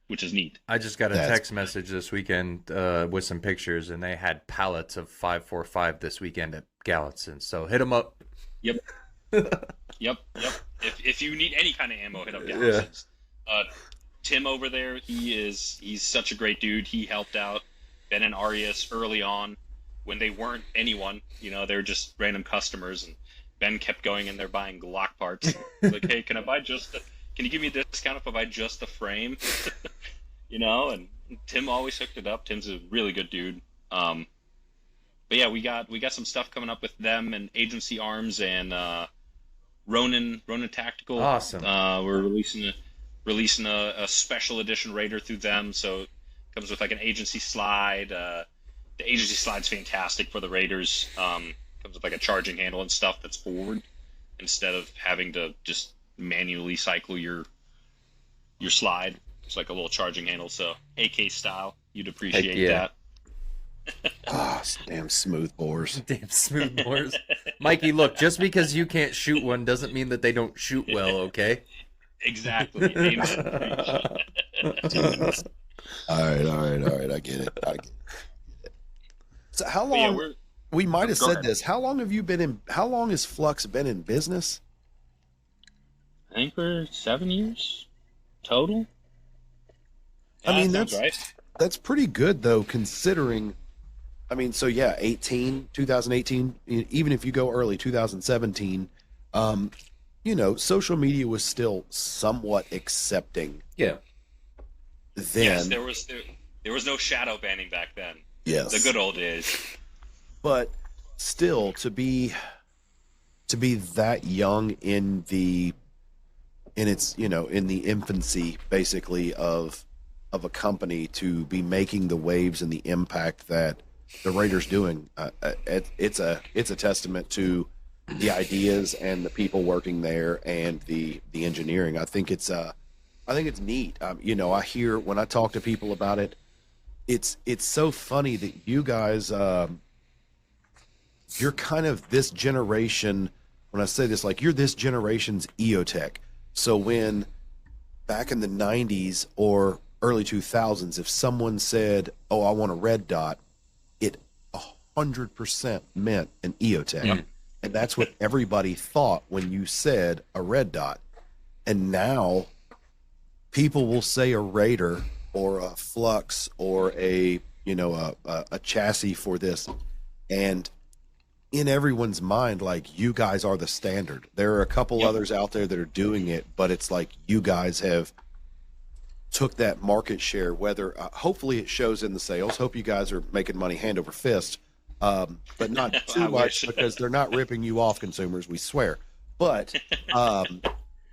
Which is neat. I just got a text message this weekend with some pictures, and they had pallets of 5.45 this weekend at Gallatin. So hit them up. Yep. If you need any kind of ammo, hit up Gallatin. Yeah. Tim over there, he's such a great dude. He helped out Ben and Arias early on when they weren't anyone. They were just random customers, and Ben kept going in there buying Glock parts. Like, hey, can you give me a discount if I buy just the frame? And Tim always hooked it up. Tim's a really good dude. But yeah, we got some stuff coming up with them and Agency Arms and Ronin Tactical. Awesome. We're releasing a special edition Raider through them, so it comes with like an agency slide. The agency slide's fantastic for the Raiders. Comes with like a charging handle and stuff that's forward instead of having to just manually cycle your slide. It's like a little charging handle, so AK style, you'd appreciate that. Damn smooth bores. Damn smooth bores. Mikey, look, just because you can't shoot one doesn't mean that they don't shoot well, okay? Exactly. Amen. All right. I get it. So how long? We might have said this. How long has Flux been in business? I think we're 7 years total. I mean, that's pretty good though, considering. I mean, so yeah, 2018, even if you go early 2017, social media was still somewhat accepting. Yeah. Then yes, there was no shadow banning back then. Yes. The good old days. But still, to be that young in the infancy basically of a company, to be making the waves and the impact that the Raiders doing, it's a testament to the ideas and the people working there and the engineering. I think it's neat. I hear when I talk to people about it, it's so funny that you guys, you're kind of this generation. When I say this, like, you're this generation's EOTech. So when back in the 90s or early 2000s, if someone said, "Oh, I want a red dot," it 100% meant an EOTech. Yep. And that's what everybody thought when you said a red dot. And now people will say a Raider or a Flux or a chassis for this, and in everyone's mind, like, you guys are the standard. There are a couple others out there that are doing it, but it's like you guys have took that market share. Whether hopefully it shows in the sales. Hope you guys are making money hand over fist, but not too much, because they're not ripping you off, consumers. We swear. But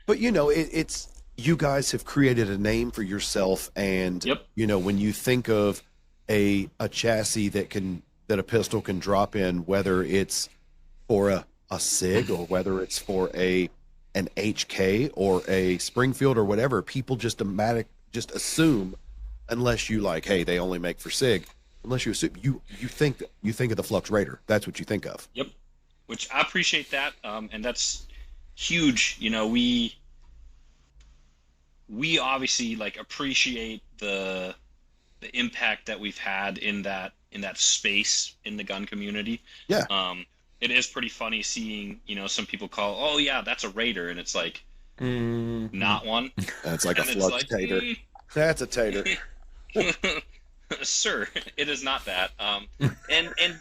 it's you guys have created a name for yourself, and when you think of a chassis that a pistol can drop in, whether it's for a SIG or whether it's for an HK or a Springfield or whatever, people just assume unless you like, hey, they only make for SIG. Unless you assume you think of the Flux Raider. That's what you think of. Yep. Which I appreciate that, and that's huge. We obviously like appreciate the impact that we've had in that space in the gun community. Yeah. It is pretty funny seeing, some people call, oh yeah, that's a Raider, and it's like not one. That's like a Flux tater. That's a tater. Sir, it is not that. And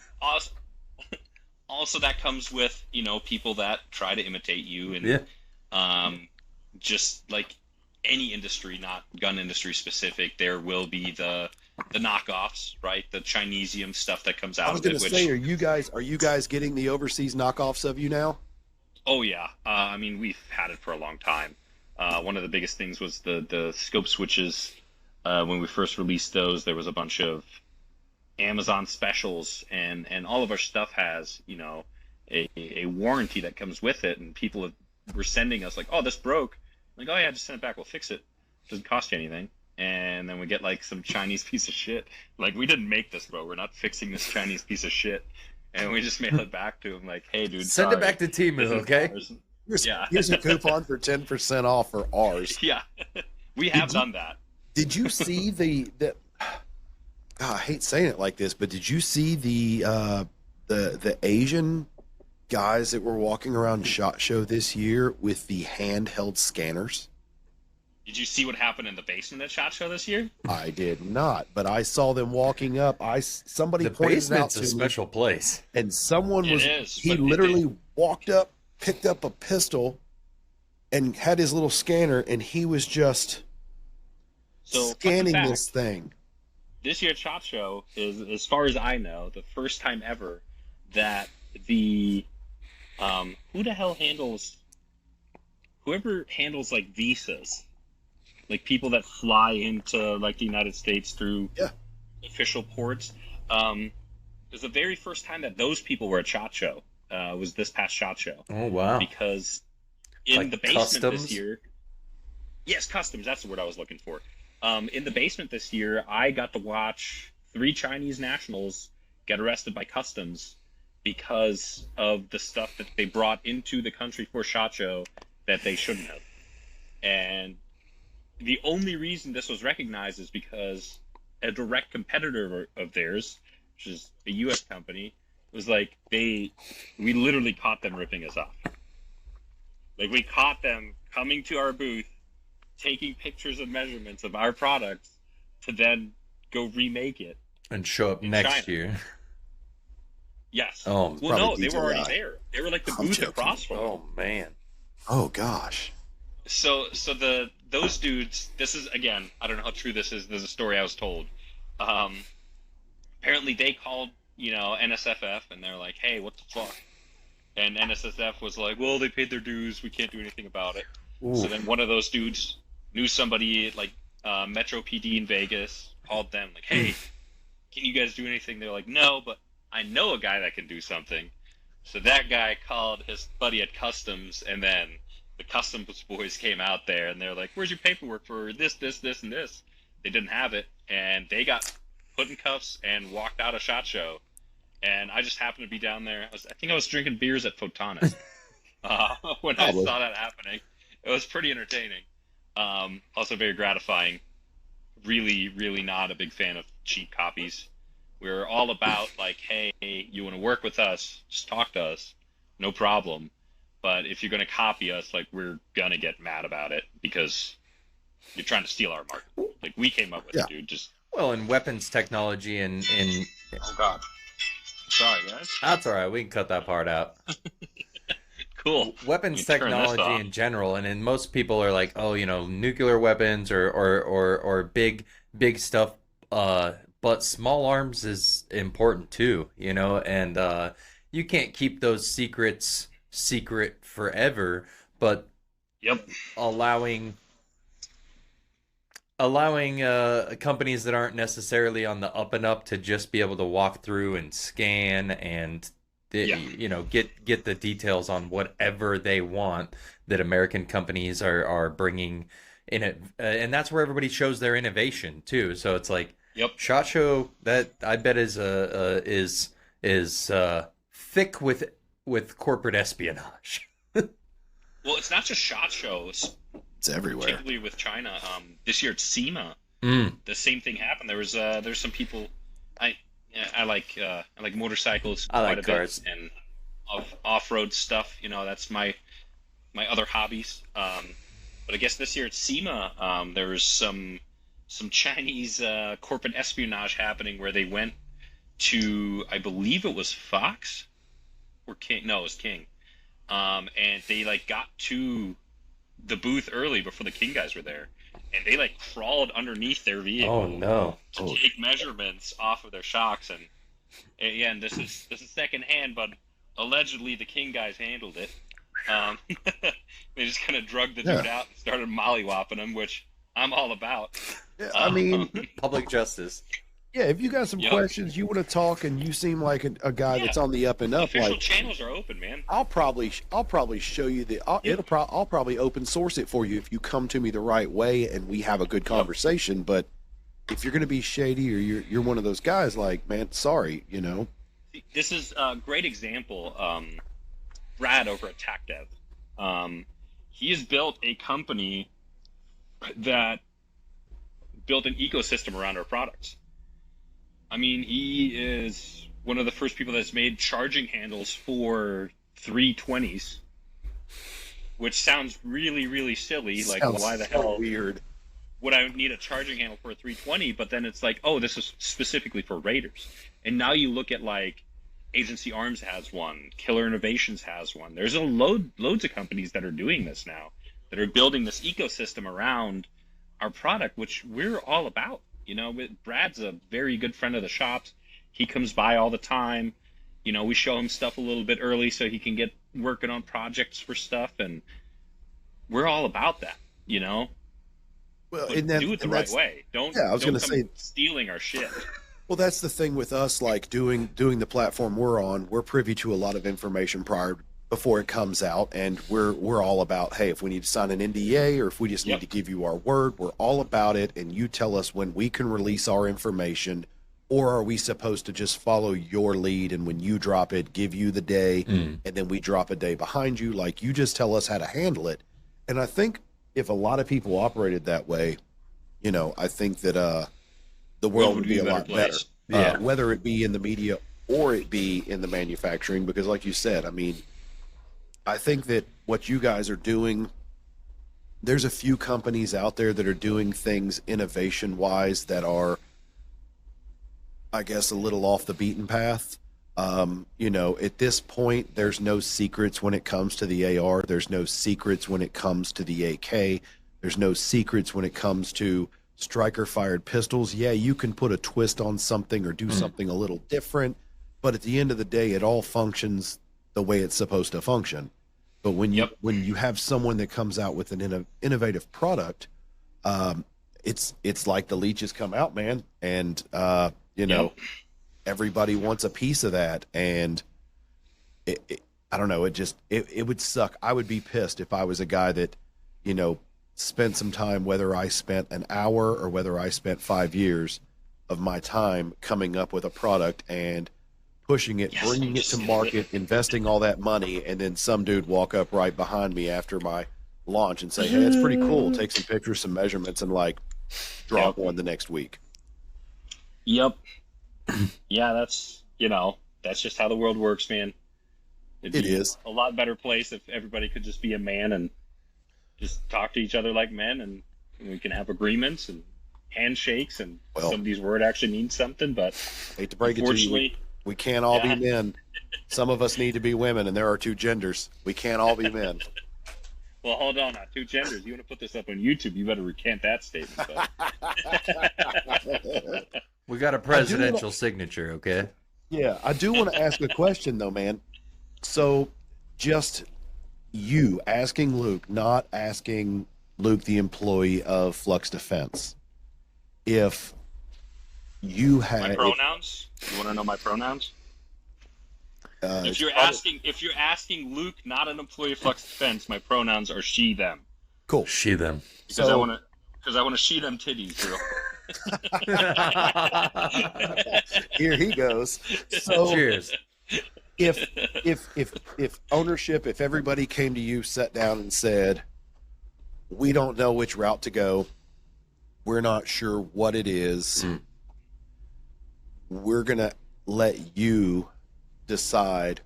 also that comes with, people that try to imitate you, and just like any industry, not gun industry specific, there will be the knockoffs, right? The Chinesium stuff that comes out. I was going to say, are you guys getting the overseas knockoffs of you now? Oh yeah, I mean, we've had it for a long time. One of the biggest things was the scope switches. When we first released those, there was a bunch of Amazon specials, and all of our stuff has, a warranty that comes with it, and people were sending us like, oh, this broke. Like, oh yeah, just send it back. We'll fix it. Doesn't cost you anything. And then we get like some Chinese piece of shit. Like, we didn't make this, bro. We're not fixing this Chinese piece of shit. And we just mail it back to him like, hey, dude, send it back to Temu, okay? Here's a coupon for 10% off for ours. Yeah, we have done that. Did you see the I hate saying it like this, but did you see the Asian guys that were walking around SHOT Show this year with the handheld scanners? Did you see what happened in the basement at SHOT Show this year? I did not, but I saw them walking up. Somebody pointed it out to me. The special place, and someone he literally walked up, picked up a pistol, and had his little scanner, and he was just scanning this thing. This year at SHOT Show is, as far as I know, the first time ever that the who the hell whoever handles like visas, like people that fly into like the United States through official ports, is the very first time that those people were at SHOT Show. Was this past SHOT Show. Oh wow. Because in like the basement customs? this year, yes, customs, that's the word I was looking for. In the basement this year, I got to watch 3 Chinese nationals get arrested by customs because of the stuff that they brought into the country for SHOT Show that they shouldn't have. And the only reason this was recognized is because a direct competitor of theirs, which is a U.S. company, was like, we literally caught them ripping us off. Like, we caught them coming to our booth, taking pictures and measurements of our products to then go remake it and show up next China. Year. Yes. Oh, well, no, they were already there. They were like the booth across from. Oh man. Oh gosh. So those dudes. This is, again, I don't know how true this is. There's a story I was told. Apparently they called, NSFF, and they're like, "Hey, what the fuck?" And NSFF was like, "Well, they paid their dues. We can't do anything about it." Ooh. So then one of those dudes knew somebody at like Metro PD in Vegas, called them like, "Hey, can you guys do anything?" They're like, "No, but I know a guy that can do something." So that guy called his buddy at Customs, and then the Customs boys came out there, and they're like, "Where's your paperwork for this, this, this, and this?" They didn't have it, and they got put in cuffs and walked out of SHOT Show. And I just happened to be down there. I think I was drinking beers at Photonic when I saw that happening. It was pretty entertaining. Also very gratifying. Really, really not a big fan of cheap copies. We're all about like, hey, you want to work with us, just talk to us, no problem. But if you're going to copy us, like, we're going to get mad about it because you're trying to steal our market. Like, we came up with it, dude. Just well, in weapons technology and oh god, sorry guys. That's all right. We can cut that part out. Cool. Weapons technology in general, and then most people are like, oh, nuclear weapons or big stuff. But small arms is important too, and you can't keep those secrets secret forever. But allowing companies that aren't necessarily on the up and up to just be able to walk through and scan and get the details on whatever they want that American companies are bringing in it, and that's where everybody shows their innovation too. So it's like, Yep. SHOT Show, that I bet is thick with corporate espionage. Well, it's not just SHOT Shows. It's everywhere. Particularly with China. This year at SEMA, the same thing happened. There's some people. I like motorcycles I quite like a cars. bit, and off-road stuff. You know, that's my other hobbies. But I guess this year at SEMA, there was some Chinese corporate espionage happening where they went to, I believe it was Fox or King. No, it was King. And they like got to the booth early before the King guys were there, and they like crawled underneath their vehicle. Oh no! To take measurements off of their shocks, and again, this is secondhand, but allegedly the King guys handled it. They just kind of drugged the dude out and started mollywopping him, which I'm all about. Yeah, I mean, public justice. Yeah, if you got some questions, you want to talk, and you seem like a guy that's on the up and up. Official channels are open, man. I'll probably show you I'll probably open source it for you if you come to me the right way and we have a good conversation. But if you're going to be shady or you're one of those guys, like, man, sorry, you know. This is a great example. Brad over at TacDev, he has built a company that built an ecosystem around our products. I mean, he is one of the first people that's made charging handles for 320s, which sounds really, really silly. Like, why the hell weird would I need a charging handle for a 320? But then it's like, oh, this is specifically for Raiders. And now you look at, like, Agency Arms has one, Killer Innovations has one. There's loads of companies that are doing this now, that are building this ecosystem around our product, which we're all about. You know, Brad's a very good friend of the shop's. He comes by all the time. You know, we show him stuff a little bit early so he can get working on projects for stuff, and we're all about that, you know? Well, but do it the right way. Don't come stealing our shit. Well, that's the thing with us, like doing the platform we're on. We're privy to a lot of information before it comes out, and we're all about, hey, if we need to sign an NDA or if we just need to give you our word, we're all about it, and you tell us when we can release our information, or are we supposed to just follow your lead, and when you drop it, give you the day, and then we drop a day behind you? Like, you just tell us how to handle it. And I think if a lot of people operated that way, you know, I think that the world would be a lot better. Whether it be in the media or it be in the manufacturing, because like you said, I mean, I think that what you guys are doing, there's a few companies out there that are doing things innovation-wise that are, I guess, a little off the beaten path. You know, at this point, there's no secrets when it comes to the AR. There's no secrets when it comes to the AK. There's no secrets when it comes to striker-fired pistols. Yeah, you can put a twist on something or do something a little different, but at the end of the day, it all functions the way it's supposed to function. But when you have someone that comes out with an innovative product, it's like the leeches come out, man, and you know, everybody wants a piece of that, and I don't know, it would suck. I would be pissed if I was a guy that, you know, spent some time, whether I spent an hour or whether I spent 5 years of my time coming up with a product and pushing it, bringing it to market, investing all that money, and then some dude walk up right behind me after my launch and say, hey, it's pretty cool, take some pictures, some measurements, and like drop one the next week. Yeah, that's, you know, that's just how the world works, man. It is a lot better place if everybody could just be a man and just talk to each other like men, and we can have agreements and handshakes, and some of these words actually mean something. But hate to break it to you, we can't all be men. Some of us need to be women, and there are two genders. We can't all be men. Well, hold on now. Two genders. You want to put this up on YouTube, you better recant that statement. We got a presidential signature, okay? Yeah, I do want to ask a question, though, man. So, just you asking Luke, not asking Luke, the employee of Flux Defense, if you had my pronouns. You want to know my pronouns? If you're asking Luke, not an employee of Flux Defense, my pronouns are she, them. Cool. She them. Because I want to see them titties, bro. Here he goes. So Cheers. if ownership, if everybody came to you, sat down and said, we don't know which route to go, we're not sure what it is, we're gonna let you decide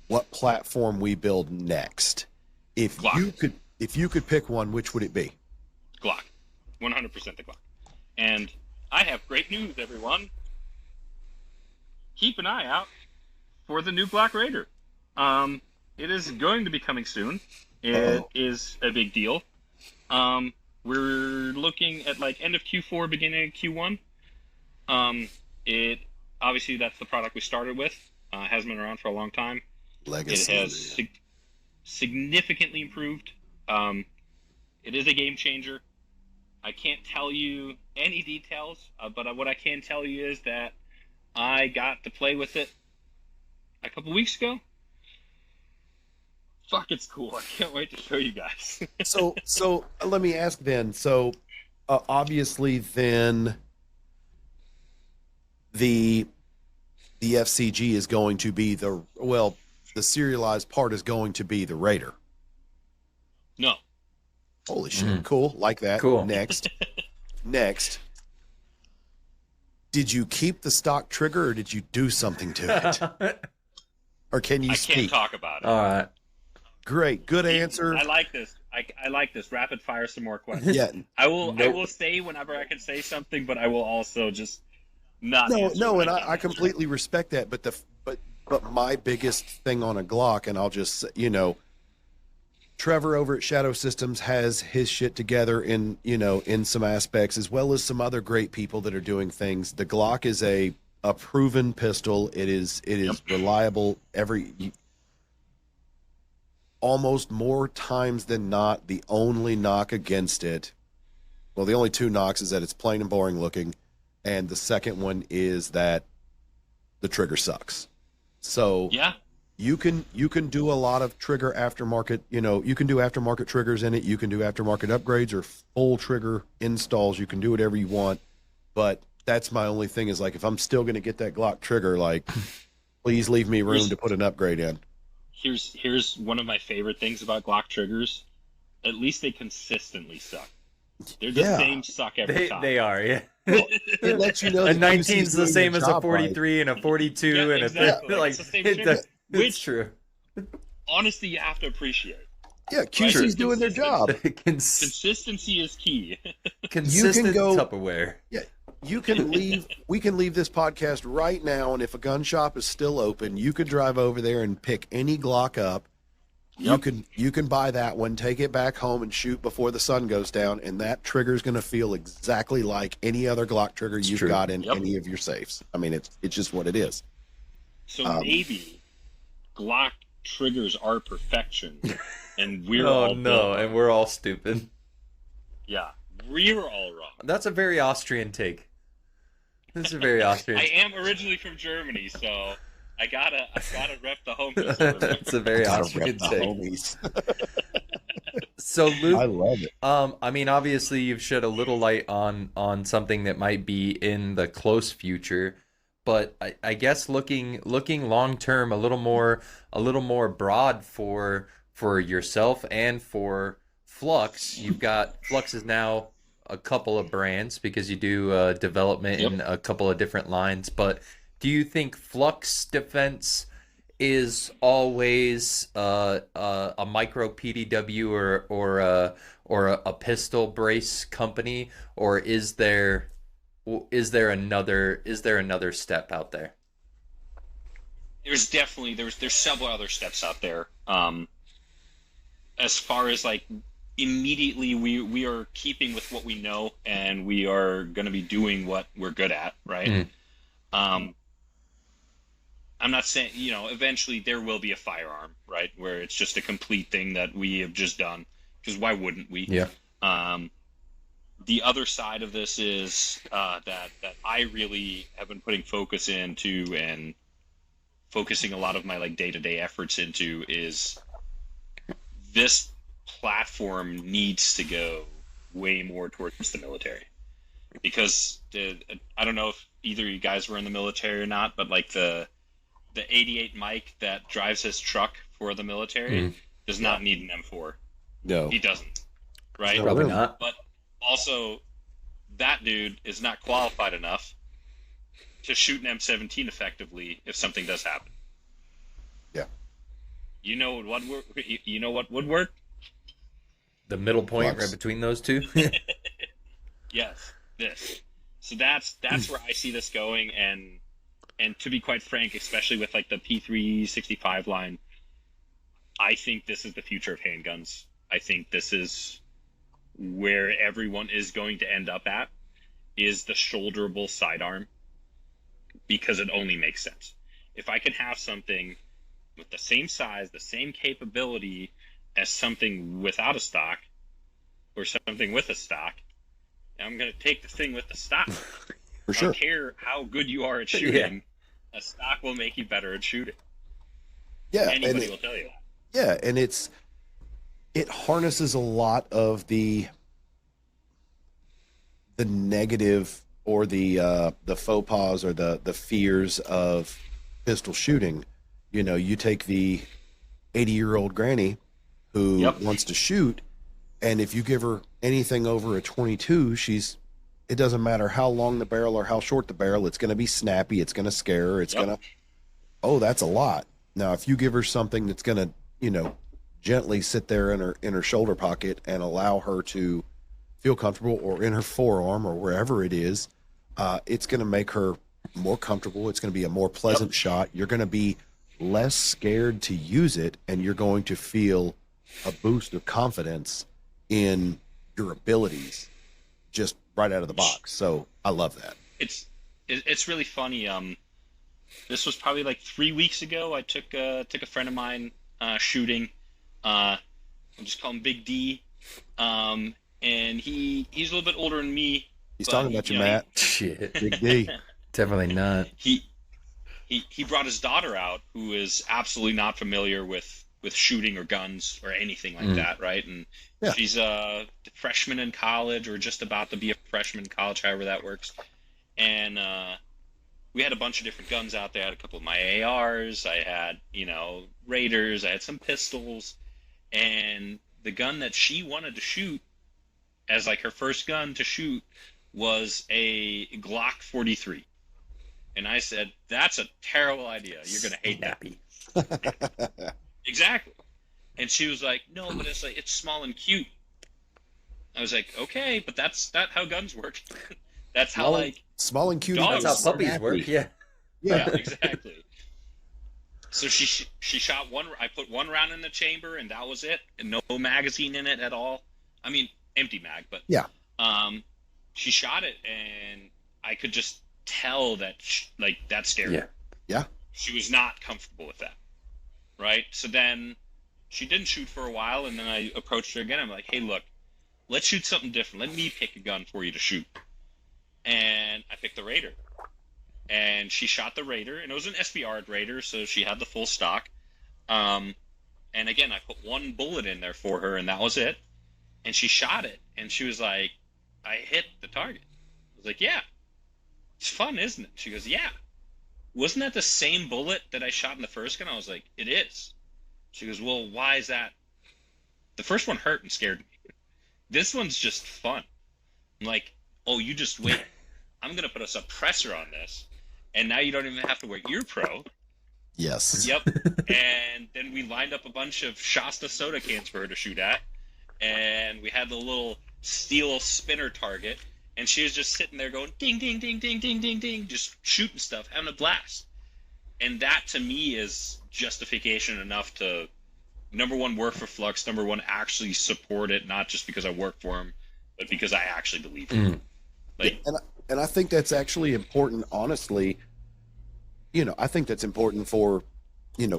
what platform we build next. If Glock. you could pick one, which would it be? Glock. 100% the Glock. And I have great news, everyone. Keep an eye out for the new Flux Raider. It is going to be coming soon. It is a big deal. We're looking at like end of Q4, beginning of Q1. It obviously that's the product we started with. Has been around for a long time. Legacy. It has significantly improved. It is a game changer. I can't tell you any details, but what I can tell you is that I got to play with it a couple weeks ago. Fuck, it's cool. I can't wait to show you guys. So let me ask then. So obviously then the FCG is going to be the serialized part is going to be the Raider. No. Holy shit. Cool. Like that. Cool. Next. Did you keep the stock trigger or did you do something to it? Or can you speak? I can't talk about it. All right. Great. Good answer. I like this. I like this. Rapid fire some more questions. Yeah. I will say whenever I can say something, but I will also just not. No, and I completely respect that. But my biggest thing on a Glock, and I'll just Trevor over at Shadow Systems has his shit together in some aspects, as well as some other great people that are doing things. The Glock is a proven pistol. It is reliable almost more times than not. The only knock against it, well, the only two knocks is that it's plain and boring looking, and the second one is that the trigger sucks. So Yeah. you can do a lot of trigger aftermarket, you can do aftermarket triggers in it, you can do aftermarket upgrades or full trigger installs, you can do whatever you want. But that's my only thing is like, if I'm still going to get that Glock trigger, like, please leave me room to put an upgrade in. Here's one of my favorite things about Glock triggers. At least they consistently suck. They're the same suck every time. They are, yeah. Well, it lets you know A that 19's the doing same your as a job 43 and a 42 Yeah, and exactly. a like It's the same it shit. does- it's Which- true. Honestly, you have to appreciate. Yeah, QC's Right. doing their job. Consistency is key. Consistent go- Tupperware. Yeah, you can leave. We can leave this podcast right now, and if a gun shop is still open, you could drive over there and pick any Glock up. Yep. You can buy that one, take it back home, and shoot before the sun goes down, and that trigger is going to feel exactly like any other Glock trigger you've true. got in Yep. any of your safes. I mean, it's just what it is. So maybe Glock triggers are perfection, and we're Oh all no, wrong. and we're all stupid. Yeah, we're all wrong. That's a very Austrian take. This is a very Austrian. I am originally from Germany, so I gotta rep the home. a little bit. That's a very Gotta Austrian rep the take. homies. So Luke, I love it. I mean, obviously, you've shed a little light on something that might be in the close future, but I guess looking long term, a little more broad for yourself and for Flux. You've got Flux is now a couple of brands because you do development in a couple of different lines. But do you think Flux Defense is always a micro PDW or a pistol brace company, or is there another step out there? There's definitely there's several other steps out there. As far as like immediately we are keeping with what we know, and we are going to be doing what we're good at, right? I'm not saying, eventually there will be a firearm, right, where it's just a complete thing that we have just done, because why wouldn't we? Yeah. The other side of this is that I really have been putting focus into and focusing a lot of my like day-to-day efforts into is this platform needs to go way more towards the military, because I don't know if either of you guys were in the military or not, but like the 88 Mike that drives his truck for the military does not need an M4. No, He doesn't. Right? Probably not. But also, that dude is not qualified enough to shoot an M17 effectively if something does happen. Yeah. You know what would work? The middle point Flux. right between those two. Yes, this. So that's where I see this going, and to be quite frank, especially with like the P365 line, I think this is the future of handguns. I think this is where everyone is going to end up at, is the shoulderable sidearm, because it only makes sense. If I can have something with the same size, the same capability as something without a stock, or something with a stock, I'm going to take the thing with the stock. for I sure. don't care how good you are at shooting. A stock will make you better at shooting. Yeah, Anybody will tell you that. yeah, and it harnesses a lot of the negative, or the faux pas, or the fears of pistol shooting. You know, you take the 80-year-old granny who wants to shoot, and if you give her anything over a 22, it doesn't matter how long the barrel or how short the barrel, it's going to be snappy, it's going to scare her, it's going to, oh, that's a lot. Now, if you give her something that's going to, you know, gently sit there in her shoulder pocket and allow her to feel comfortable, or in her forearm or wherever it is, it's going to make her more comfortable. It's going to be a more pleasant shot. You're going to be less scared to use it, and you're going to feel a boost of confidence in your abilities just right out of the box. So I love that. It's really funny. This was probably like 3 weeks ago. I took a friend of mine shooting. I'll just call him Big D. And he's a little bit older than me. He's talking about you, Matt. Shit. Big D. Definitely not. He brought his daughter out, who is absolutely not familiar with shooting or guns or anything like that, right? And she's a freshman in college, or just about to be a freshman in college, however that works. And we had a bunch of different guns out there. I had a couple of my ARs. I had, Raiders. I had some pistols. And the gun that she wanted to shoot as like her first gun to shoot was a Glock 43. And I said, that's a terrible idea. You're going to hate that. Exactly. And she was like, no, but it's small and cute. I was like, okay, but that's not how guns work. That's how small and cute. dogs That's how puppies work. Yeah. Yeah, exactly. So she shot one. I put one round in the chamber, and that was it. And no magazine in it at all. I mean, empty mag, but yeah. She shot it, and I could just tell that that scared her. Yeah. She was not comfortable with that. Right. So then she didn't shoot for a while, and then I approached her again. I'm like, hey, look, let's shoot something different. Let me pick a gun for you to shoot. And I picked the Raider. And she shot the Raider, and it was an SBR Raider, so she had the full stock. And again, I put one bullet in there for her, and that was it. And she shot it, and she was like, I hit the target. I was like, yeah. It's fun, isn't it? She goes, yeah. Wasn't that the same bullet that I shot in the first gun? I was like, it is. She goes, well, why is that? The first one hurt and scared me. This one's just fun. I'm like, oh, you just wait. I'm going to put a suppressor on this, and now you don't even have to wear ear pro. Yes. Yep. And then we lined up a bunch of Shasta soda cans for her to shoot at, and we had the little steel spinner target, and she was just sitting there going ding, ding, ding, ding, ding, ding, ding, just shooting stuff, having a blast. And that, to me, is justification enough to, number one, work for Flux, number one, actually support it, not just because I work for him, but because I actually believe in it. Like, and I think that's actually important, honestly. I think that's important for,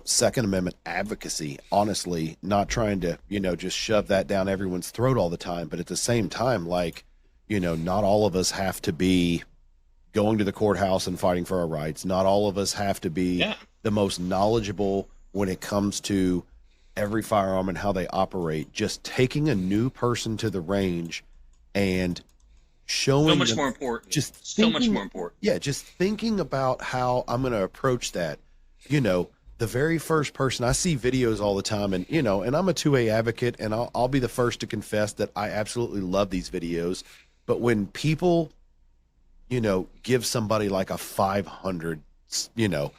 Second Amendment advocacy, honestly, not trying to, just shove that down everyone's throat all the time. But at the same time, not all of us have to be going to the courthouse and fighting for our rights. Not all of us have to be the most knowledgeable when it comes to every firearm and how they operate, just taking a new person to the range and showing So much them, more important. just So much thinking, more important. yeah, just thinking about how I'm going to approach that. You know, the very first person, I see videos all the time, and you know, and I'm a 2A advocate, and I'll be the first to confess that I absolutely love these videos. But when people, you know, give somebody like a 500, you know,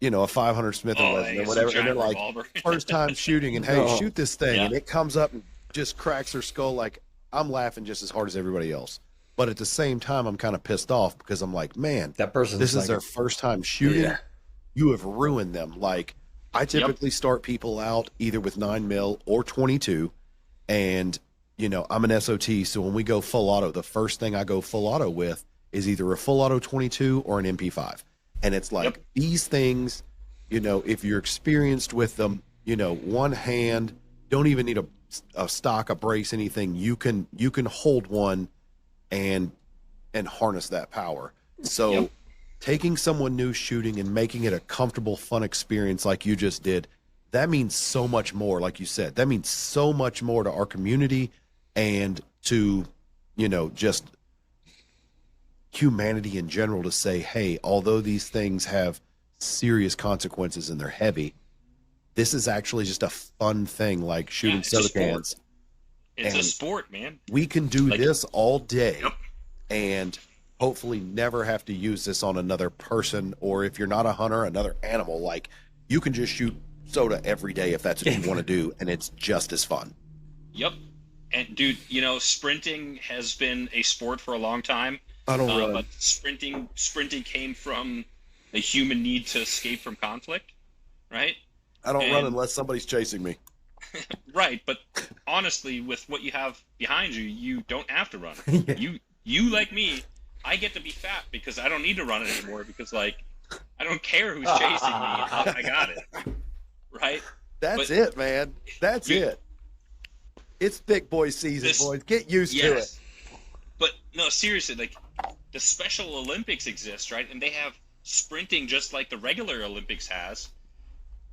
a 500 Smith and Wesson or whatever, and they're like, first time shooting, and hey, shoot this thing, and it comes up and just cracks their skull. Like, I'm laughing just as hard as everybody else, but at the same time, I'm kind of pissed off because I'm like, man, that person, this is their first time shooting. Yeah. You have ruined them. Like, I typically start people out either with 9mm or 22, and you know, I'm an SOT, so when we go full auto, the first thing I go full auto with is either a full auto 22 or an MP5. And it's like, these things, you know, if you're experienced with them, you know, one hand, don't even need a stock, a brace, anything. You can hold one and harness that power. So taking someone new shooting and making it a comfortable, fun experience like you just did, that means so much more. Like you said, that means so much more to our community and to, you know, just humanity in general, to say, hey, although these things have serious consequences and they're heavy, this is actually just a fun thing, like shooting soda cans. It's a sport, man. We can do this all day and hopefully never have to use this on another person, or if you're not a hunter, another animal. Like, you can just shoot soda every day if that's what you want to do, and it's just as fun. Yep. And dude, you know, sprinting has been a sport for a long time. I don't run. But sprinting came from the human need to escape from conflict, right? I don't run unless somebody's chasing me. Right, but honestly, with what you have behind you, you don't have to run. You like me, I get to be fat because I don't need to run anymore, because like, I don't care who's chasing me. I got it. Right? That's it, man. That's it. It's thick boy season, boys. Get used to it. But no, seriously, like, the Special Olympics exist, right? And they have sprinting just like the regular Olympics has.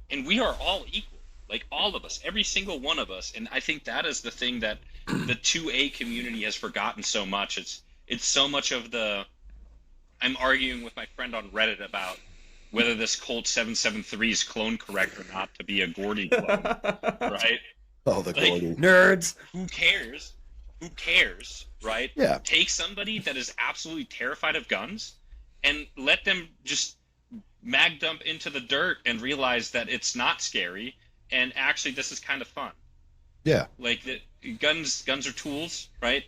And we are all equal. Like, all of us, every single one of us. And I think that is the thing that the 2A community has forgotten so much. It's so much of the... I'm arguing with my friend on Reddit about whether this Colt 773 is clone correct or not to be a Gordy clone, right? Oh, the Gordy. Nerds. Who cares? Who cares, right? Yeah. Take somebody that is absolutely terrified of guns and let them just mag dump into the dirt and realize that it's not scary, and actually this is kind of fun. Yeah. Like, guns are tools, right?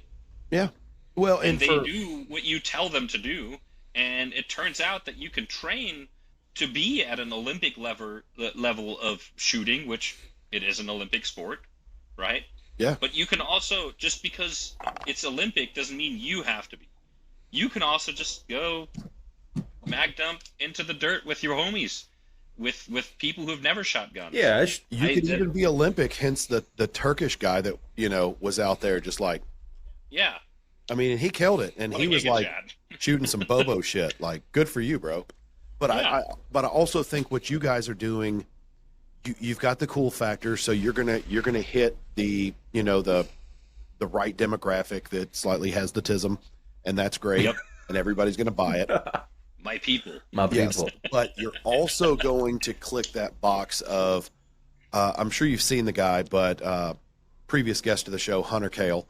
Yeah. Well, and they do what you tell them to do, and it turns out that you can train to be at an Olympic level of shooting, which it is an Olympic sport, right? Yeah. But you can also, just because it's Olympic doesn't mean you have to be. You can also just go mag dump into the dirt with your homies, with people who've never shot guns. Yeah, you could even be Olympic, hence the Turkish guy that, you know, was out there just like... Yeah. I mean, he killed it, and he was like shooting some Bobo shit. Like, good for you, bro. But I also think what you guys are doing, you've got the cool factor, so you're gonna hit the, you know, the right demographic that slightly has the tism, and that's great. Yep. And everybody's gonna buy it. My people. Yes, but you're also going to click that box of, I'm sure you've seen the guy, but previous guest of the show, Hunter Kale,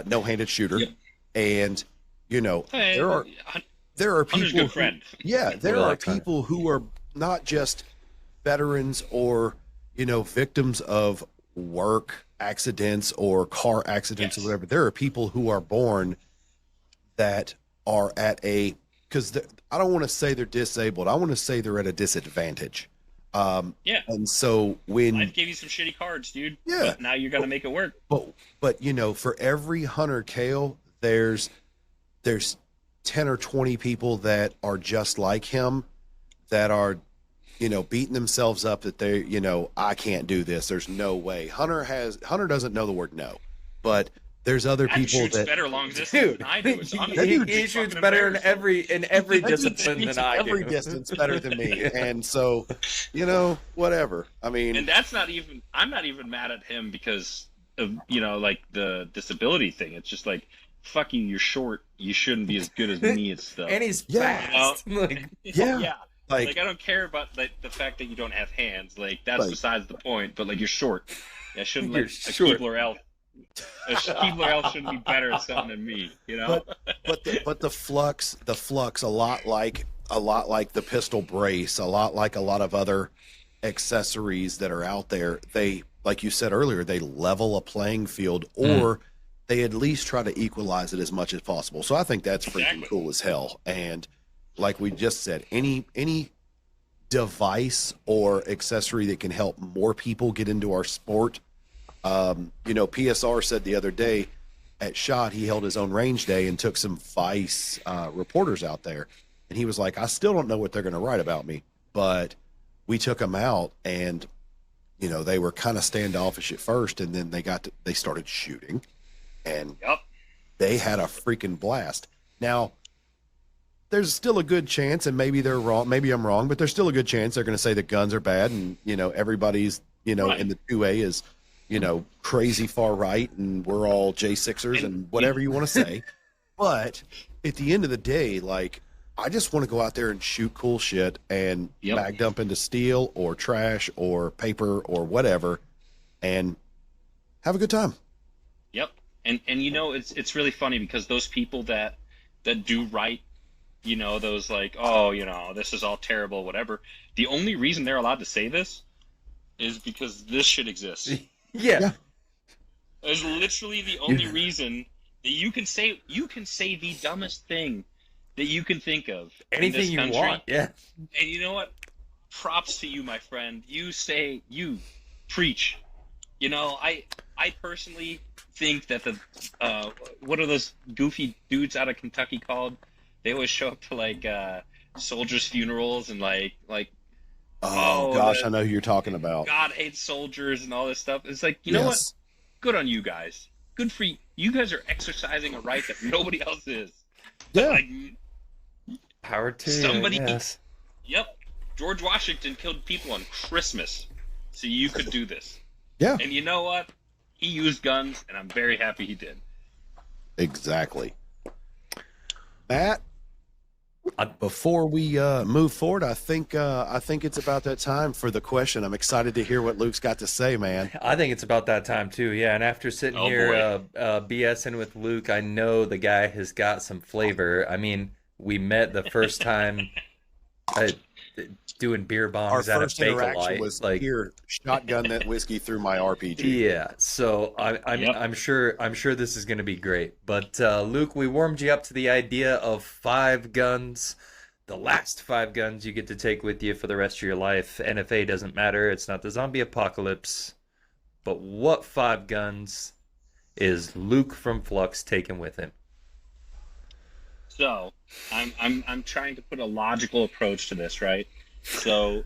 no-handed shooter. Yep. And, you know, there are people good friend. There are people who are not just veterans or, you know, victims of work accidents or car accidents or whatever. There are people who are born that are at because I don't want to say they're disabled. I want to say they're at a disadvantage. And so when I gave you some shitty cards, dude. Yeah. But now you're gonna make it work. But you know, for every Hunter Kale, there's 10 or 20 people that are just like him, that are, you know, beating themselves up that they, you know, I can't do this. There's no way. Hunter doesn't know the word no, but there's other That people shoots that better long distance Dude, than I do. It's honestly That dude he shoots fucking better in embarrassing. every that dude discipline shoots than I every do. distance better than me. And so, whatever. I mean, And that's not even. I'm not even mad at him because of like the disability thing. It's just like, fuck you. You're short. You shouldn't be as good as me at stuff. And he's Yeah. fast. Like, Yeah. yeah. like, Like I don't care about the fact that you don't have hands. Like that's Like- besides the point. But like you're short. I shouldn't You're like a short. Keebler elf. A Keebler elf shouldn't be better at something than me. but the flux, a lot like the pistol brace, a lot like a lot of other accessories that are out there. They, like you said earlier, they level a playing field, or they at least try to equalize it as much as possible. So I think that's freaking Exactly. cool as hell. And like we just said, any device or accessory that can help more people get into our sport. PSR said the other day at SHOT, he held his own range day and took some Vice reporters out there. And he was like, I still don't know what they're going to write about me, but we took them out and, they were kind of standoffish at first. And then they started shooting and Yep. they had a freaking blast. Now, there's still a good chance, and maybe they're wrong. Maybe I'm wrong, but there's still a good chance they're going to say that guns are bad. And, everybody's, Right. in the 2A is, crazy far right, and we're all J6ers and whatever you want to say. But at the end of the day, like, I just want to go out there and shoot cool shit and Yep. mag dump into steel or trash or paper or whatever and have a good time. Yep. And it's really funny because those people that do write, those like, oh, this is all terrible, whatever. The only reason they're allowed to say this is because this shit exists. yeah. It's literally the only reason that you can say the dumbest thing that you can think of. in Anything this you country. want. Yeah. And you know what? Props to you, my friend. You preach. I personally think that the what are those goofy dudes out of Kentucky called? They always show up to like soldiers' funerals and like Oh, gosh, I know who you're talking about. God hates soldiers and all this stuff. It's like, you know what? Good on you guys. Good for you. You guys are exercising a right that nobody else is. Yeah. Like, Power to Somebody- you. Yes. yep. George Washington killed people on Christmas, so you could do this. Yeah, And you know what? He used guns, and I'm very happy he did. exactly. Matt, before we move forward, I think it's about that time for the question. I'm excited to hear what Luke's got to say, man. I think it's about that time too. Yeah, and after sitting Oh, here BSing with Luke, I know the guy has got some flavor. I mean, we met the first time doing beer Our bombs out of first interaction Bakelite. was Like, here, shotgun that whiskey through my RPG. yeah. So I'm sure this is going to be great. But Luke, we warmed you up to the idea of 5 guns. The last 5 guns you get to take with you for the rest of your life. NFA doesn't matter. It's not the zombie apocalypse. But what 5 guns is Luke from Flux taking with him? So, I'm trying to put a logical approach to this, right? So,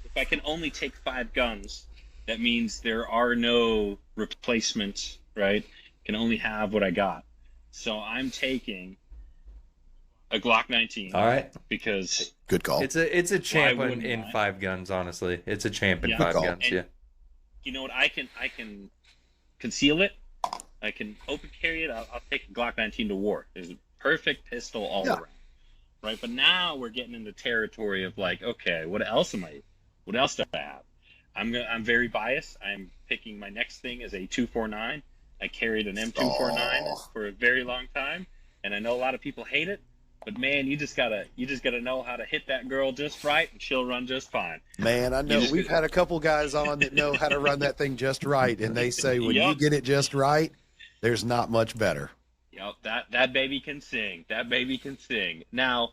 if I can only take 5 guns, that means there are no replacements, right? Can only have what I got. So I'm taking a Glock 19. All right. Because Good call. It's a champ wouldn't in I? 5 guns, honestly. It's a champ in Yeah. 5 Good call. guns, And- yeah. you know what? I can conceal it. I can open carry it. I'll take a Glock 19 to war. It's a perfect pistol all Yeah. around, right? But now we're getting into territory of like, okay, what else do I have? I'm very biased. I'm picking my next thing as a 249. I carried an M249 Oh. for a very long time, and I know a lot of people hate it. But man, you just gotta know how to hit that girl just right, and she'll run just fine. Man, I know just- we've had a couple guys on that know how to run that thing just right, and they say when you Yep. get it just right, there's not much better. Yep, that baby can sing. That baby can sing. Now,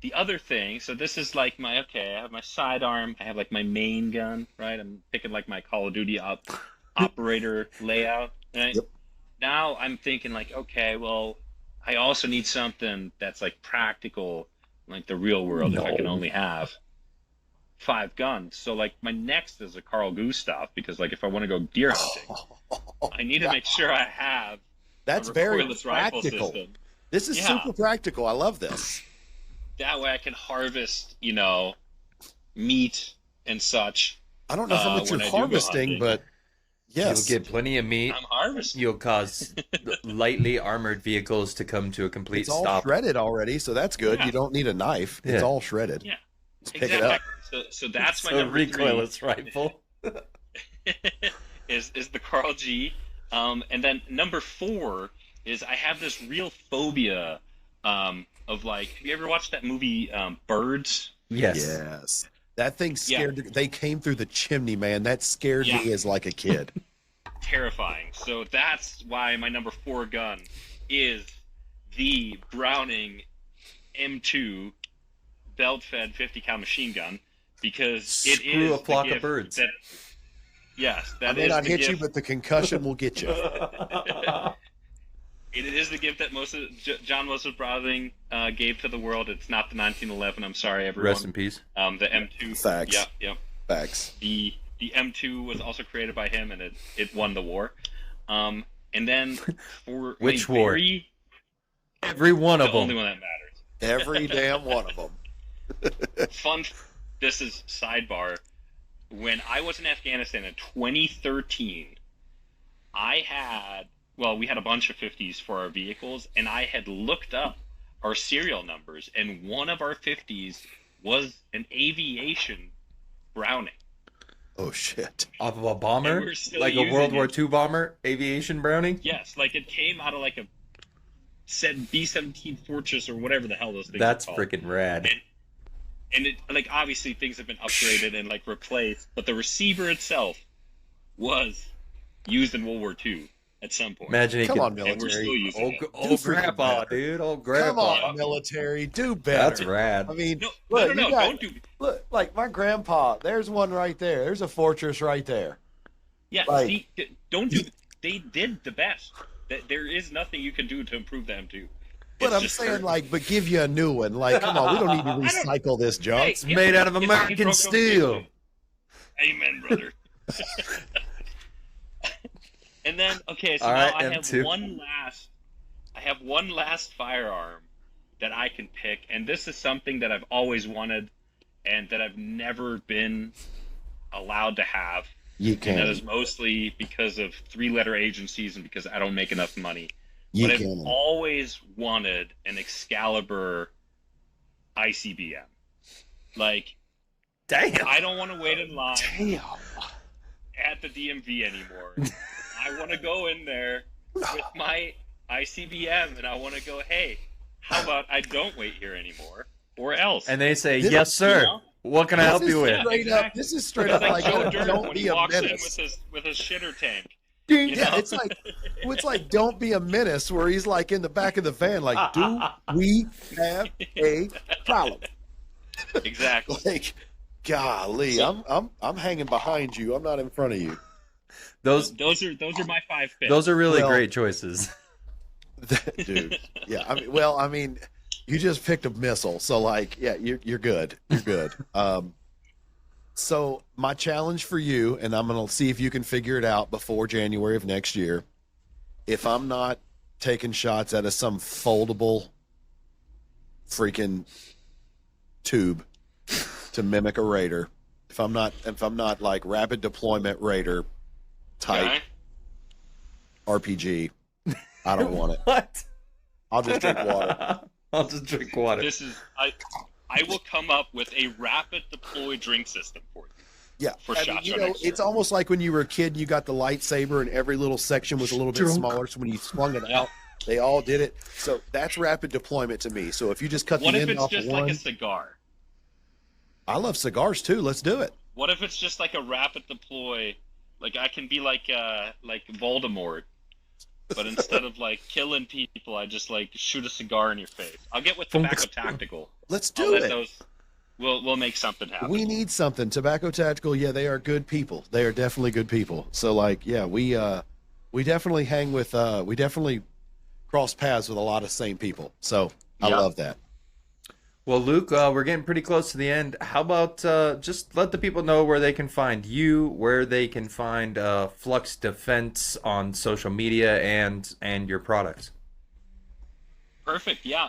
the other thing, so this is like I have my sidearm, I have like my main gun, right? I'm picking like my Call of Duty operator layout, right? Yep. Now I'm thinking like, okay, well, I also need something that's like practical, like the real world, if I can No. only have 5 guns. So like my next is a Carl Gustav, because like if I want to go deer hunting, I need to make sure I have That's very recoilless rifle practical. system. This is super practical. I love this. That way I can harvest, meat and such. I don't know how much you're harvesting, but yes. You'll get plenty of meat. I'm harvesting. You'll cause lightly armored vehicles to come to a complete it's all stop. shredded already, so that's good. Yeah. You don't need a knife. It's all shredded. Yeah. Just pick it up. So that's my So number recoilless 3. rifle. is the Carl G. And then number 4 is I have this real phobia of like, have you ever watched that movie Birds? Yes. Yes. That thing scared they came through the chimney, man. That scared me as like a kid. Terrifying. So that's why my number 4 gun is the Browning M2 belt-fed 50 cal machine gun, because it is a flock the of birds. That, yes, that I may is not the hit gift. you, but the concussion will get you. It is the gift that John Moses Browning gave to the world. It's not the 1911. I'm sorry, everyone. Rest in peace. The M2. Facts. Yep. Facts. The M2 was also created by him, and it won the war. And then for Which war? Every one of the them. only one that matters. Every damn one of them. Fun. This is sidebar. When I was in Afghanistan in 2013, we had a bunch of 50s for our vehicles, and I had looked up our serial numbers, and one of our 50s was an aviation Browning. Oh shit! Off of a bomber, like a using World War it. II bomber, aviation Browning. Yes, like it came out of like a B-17 Fortress or whatever the hell those things That's are called. freaking rad. And it, like, obviously things have been upgraded and like replaced, but the receiver itself was used in World War II at some point. Imagine Come on, and we're military. still using it. Old grandpa, dude. Old grandpa. Come on, military. Do better. That's rad. I mean, No, look, no, you got- don't do. Look, like my grandpa. There's one right there. There's a fortress right there. Yeah, Like- see, don't do. They did the best. There is nothing you can do to improve them too. But It's I'm just saying, current. like, but give you a new one. Like, come on, we don't need to recycle this junk. Hey, It's made out of if American broke, steel. Amen, brother. And then, okay, so All now right, I have M2. one last firearm that I can pick, and this is something that I've always wanted and that I've never been allowed to have. You And that can. is mostly because of 3-letter agencies and because I don't make enough money. You But I've can. always wanted an Excalibur ICBM. Like, Damn. I don't want to wait in line Damn. at the DMV anymore. I want to go in there with my ICBM and I want to go, hey, how about I don't wait here anymore, or else? And they say, This- yes, sir. You know? What can I help This you is with? straight Yeah, up. This is straight It's up like like, Joe Dirt don't when be he a walks in menace. with his shitter tank. Yeah, know? it's like don't be a menace, where he's like in the back of the van, like, do we have a problem? Exactly. Like, golly, I'm hanging behind you. I'm not in front of you. Those Those are my 5 picks. those are really Well- great choices. Dude. Yeah. I mean, you just picked a missile, so like, yeah, you're good. You're good. So my challenge for you, and I'm gonna see if you can figure it out before January of next year. If I'm not taking shots out of some foldable freaking tube to mimic a Raider, if I'm not like rapid deployment Raider type Okay? RPG, I don't want it. What? I'll just drink water. I'll just drink water. This is I will come up with a rapid deploy drink system for you. Yeah, For I mean, shot you show know, next year. it's almost like when you were a kid, and you got the lightsaber, and every little section was a little bit Drunk. smaller. So when you swung it out, they all did it. So that's rapid deployment to me. So if you just cut What the if end it's off just of one, like a cigar? I love cigars too. Let's do it. What if it's just like a rapid deploy? Like I can be like Voldemort, but instead of like killing people, I just like shoot a cigar in your face. I'll get with Tobacco Tactical. Let's I'll do let it. those. We'll make something happen. We need something. Tobacco Tactical, yeah, they are good people. They are definitely good people. So like, yeah, we definitely hang with we definitely cross paths with a lot of same people. So I Yeah. love that. Well, Luke, we're getting pretty close to the end. How about just let the people know where they can find you, where they can find Flux Defense on social media and your products. Perfect. Yeah.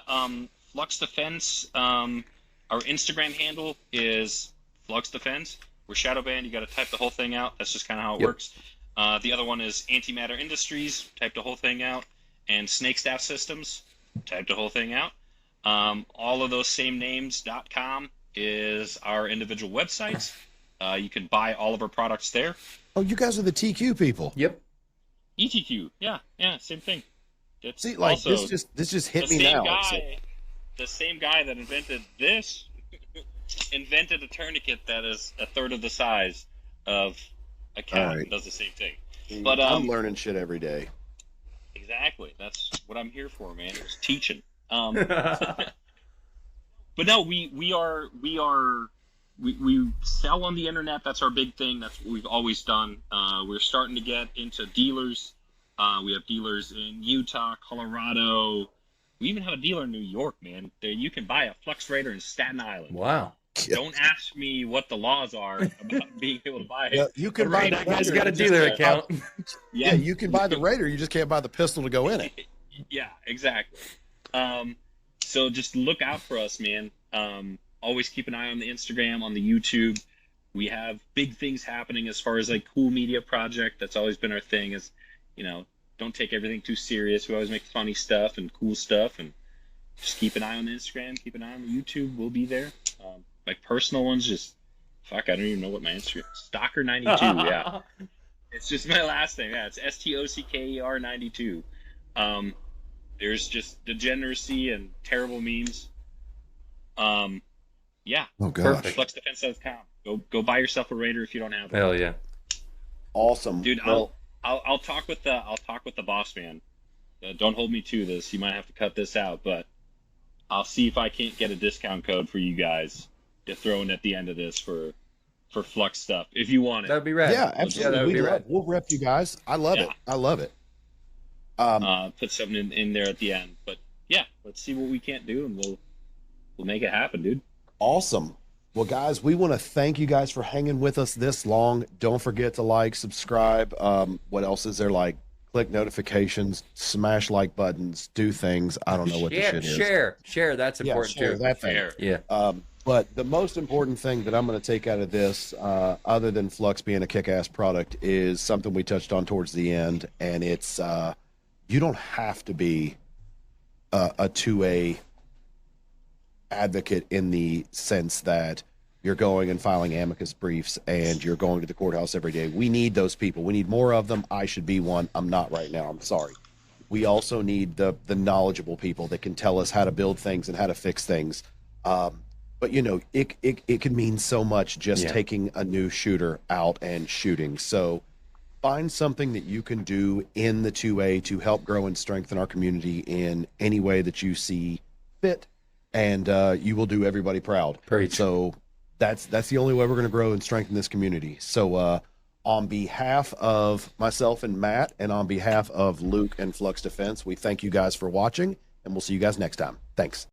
Flux Defense. Our Instagram handle is Flux Defense. We're shadow banned. You got to type the whole thing out. That's just kind of how it works. The other one is Antimatter Industries. Type the whole thing out. And Snake Staff Systems. Type the whole thing out. All of those same names.com is our individual websites. You can buy all of our products there. Oh, you guys are the TQ people. Yep. ETQ. Yeah. Same thing. It's See, like also, this just hit me now. The same guy that invented this invented a tourniquet that is a third of the size of a cat. Right. Does the same thing. But I'm learning shit every day. Exactly. That's what I'm here for, man. It's teaching. But no, we sell on the internet. That's our big thing. That's what we've always done. We're starting to get into dealers. We have dealers in Utah, Colorado. We even have a dealer in New York, man. You can buy a Flux Raider in Staten Island. Wow. Don't ask me what the laws are about being able to buy it. Yeah, you can buy That guy's got a dealer account. Yeah, you can buy the Raider. You just can't buy the pistol to go in it. Yeah, exactly. So just look out for us, man. Always keep an eye on the Instagram, on the YouTube. We have big things happening as far as like cool media project. That's always been our thing is, don't take everything too serious. We always make funny stuff and cool stuff, and just keep an eye on the Instagram, keep an eye on the YouTube. We'll be there. My personal one's just, I don't even know what my Instagram is. Stocker92, yeah. It's just my last name. Yeah, it's STOCKER92. There's just degeneracy and terrible memes. Yeah. Oh, gosh. FluxDefense.com. Go buy yourself a Raider if you don't have one. Hell yeah. Awesome. Dude, I'll talk with the boss man. Don't hold me to this. You might have to cut this out, but I'll see if I can't get a discount code for you guys to throw in at the end of this for Flux stuff if you want it. That'd be rad. Yeah, absolutely. that would be rad. We'll rep you guys. I love it. I love it. Put something in there at the end, but yeah, let's see what we can't do, and we'll make it happen, dude. Awesome. Well, guys, we want to thank you guys for hanging with us this long. Don't forget to like, subscribe. What else is there? Like, click notifications, smash like buttons, do things. I don't know what the shit is. Share. That's important share, too. that thing. Yeah. But the most important thing that I'm going to take out of this, other than Flux being a kick-ass product, is something we touched on towards the end, and it's you don't have to be a 2A advocate in the sense that you're going and filing amicus briefs and you're going to the courthouse every day. We need those people. We need more of them. I should be one. I'm not right now. I'm sorry. We also need the knowledgeable people that can tell us how to build things and how to fix things. But it can mean so much just taking a new shooter out and shooting. So find something that you can do in the 2A to help grow and strengthen our community in any way that you see fit, and you will do everybody proud. Preach. So that's the only way we're going to grow and strengthen this community. So on behalf of myself and Matt, and on behalf of Luke and Flux Defense, we thank you guys for watching, and we'll see you guys next time. Thanks.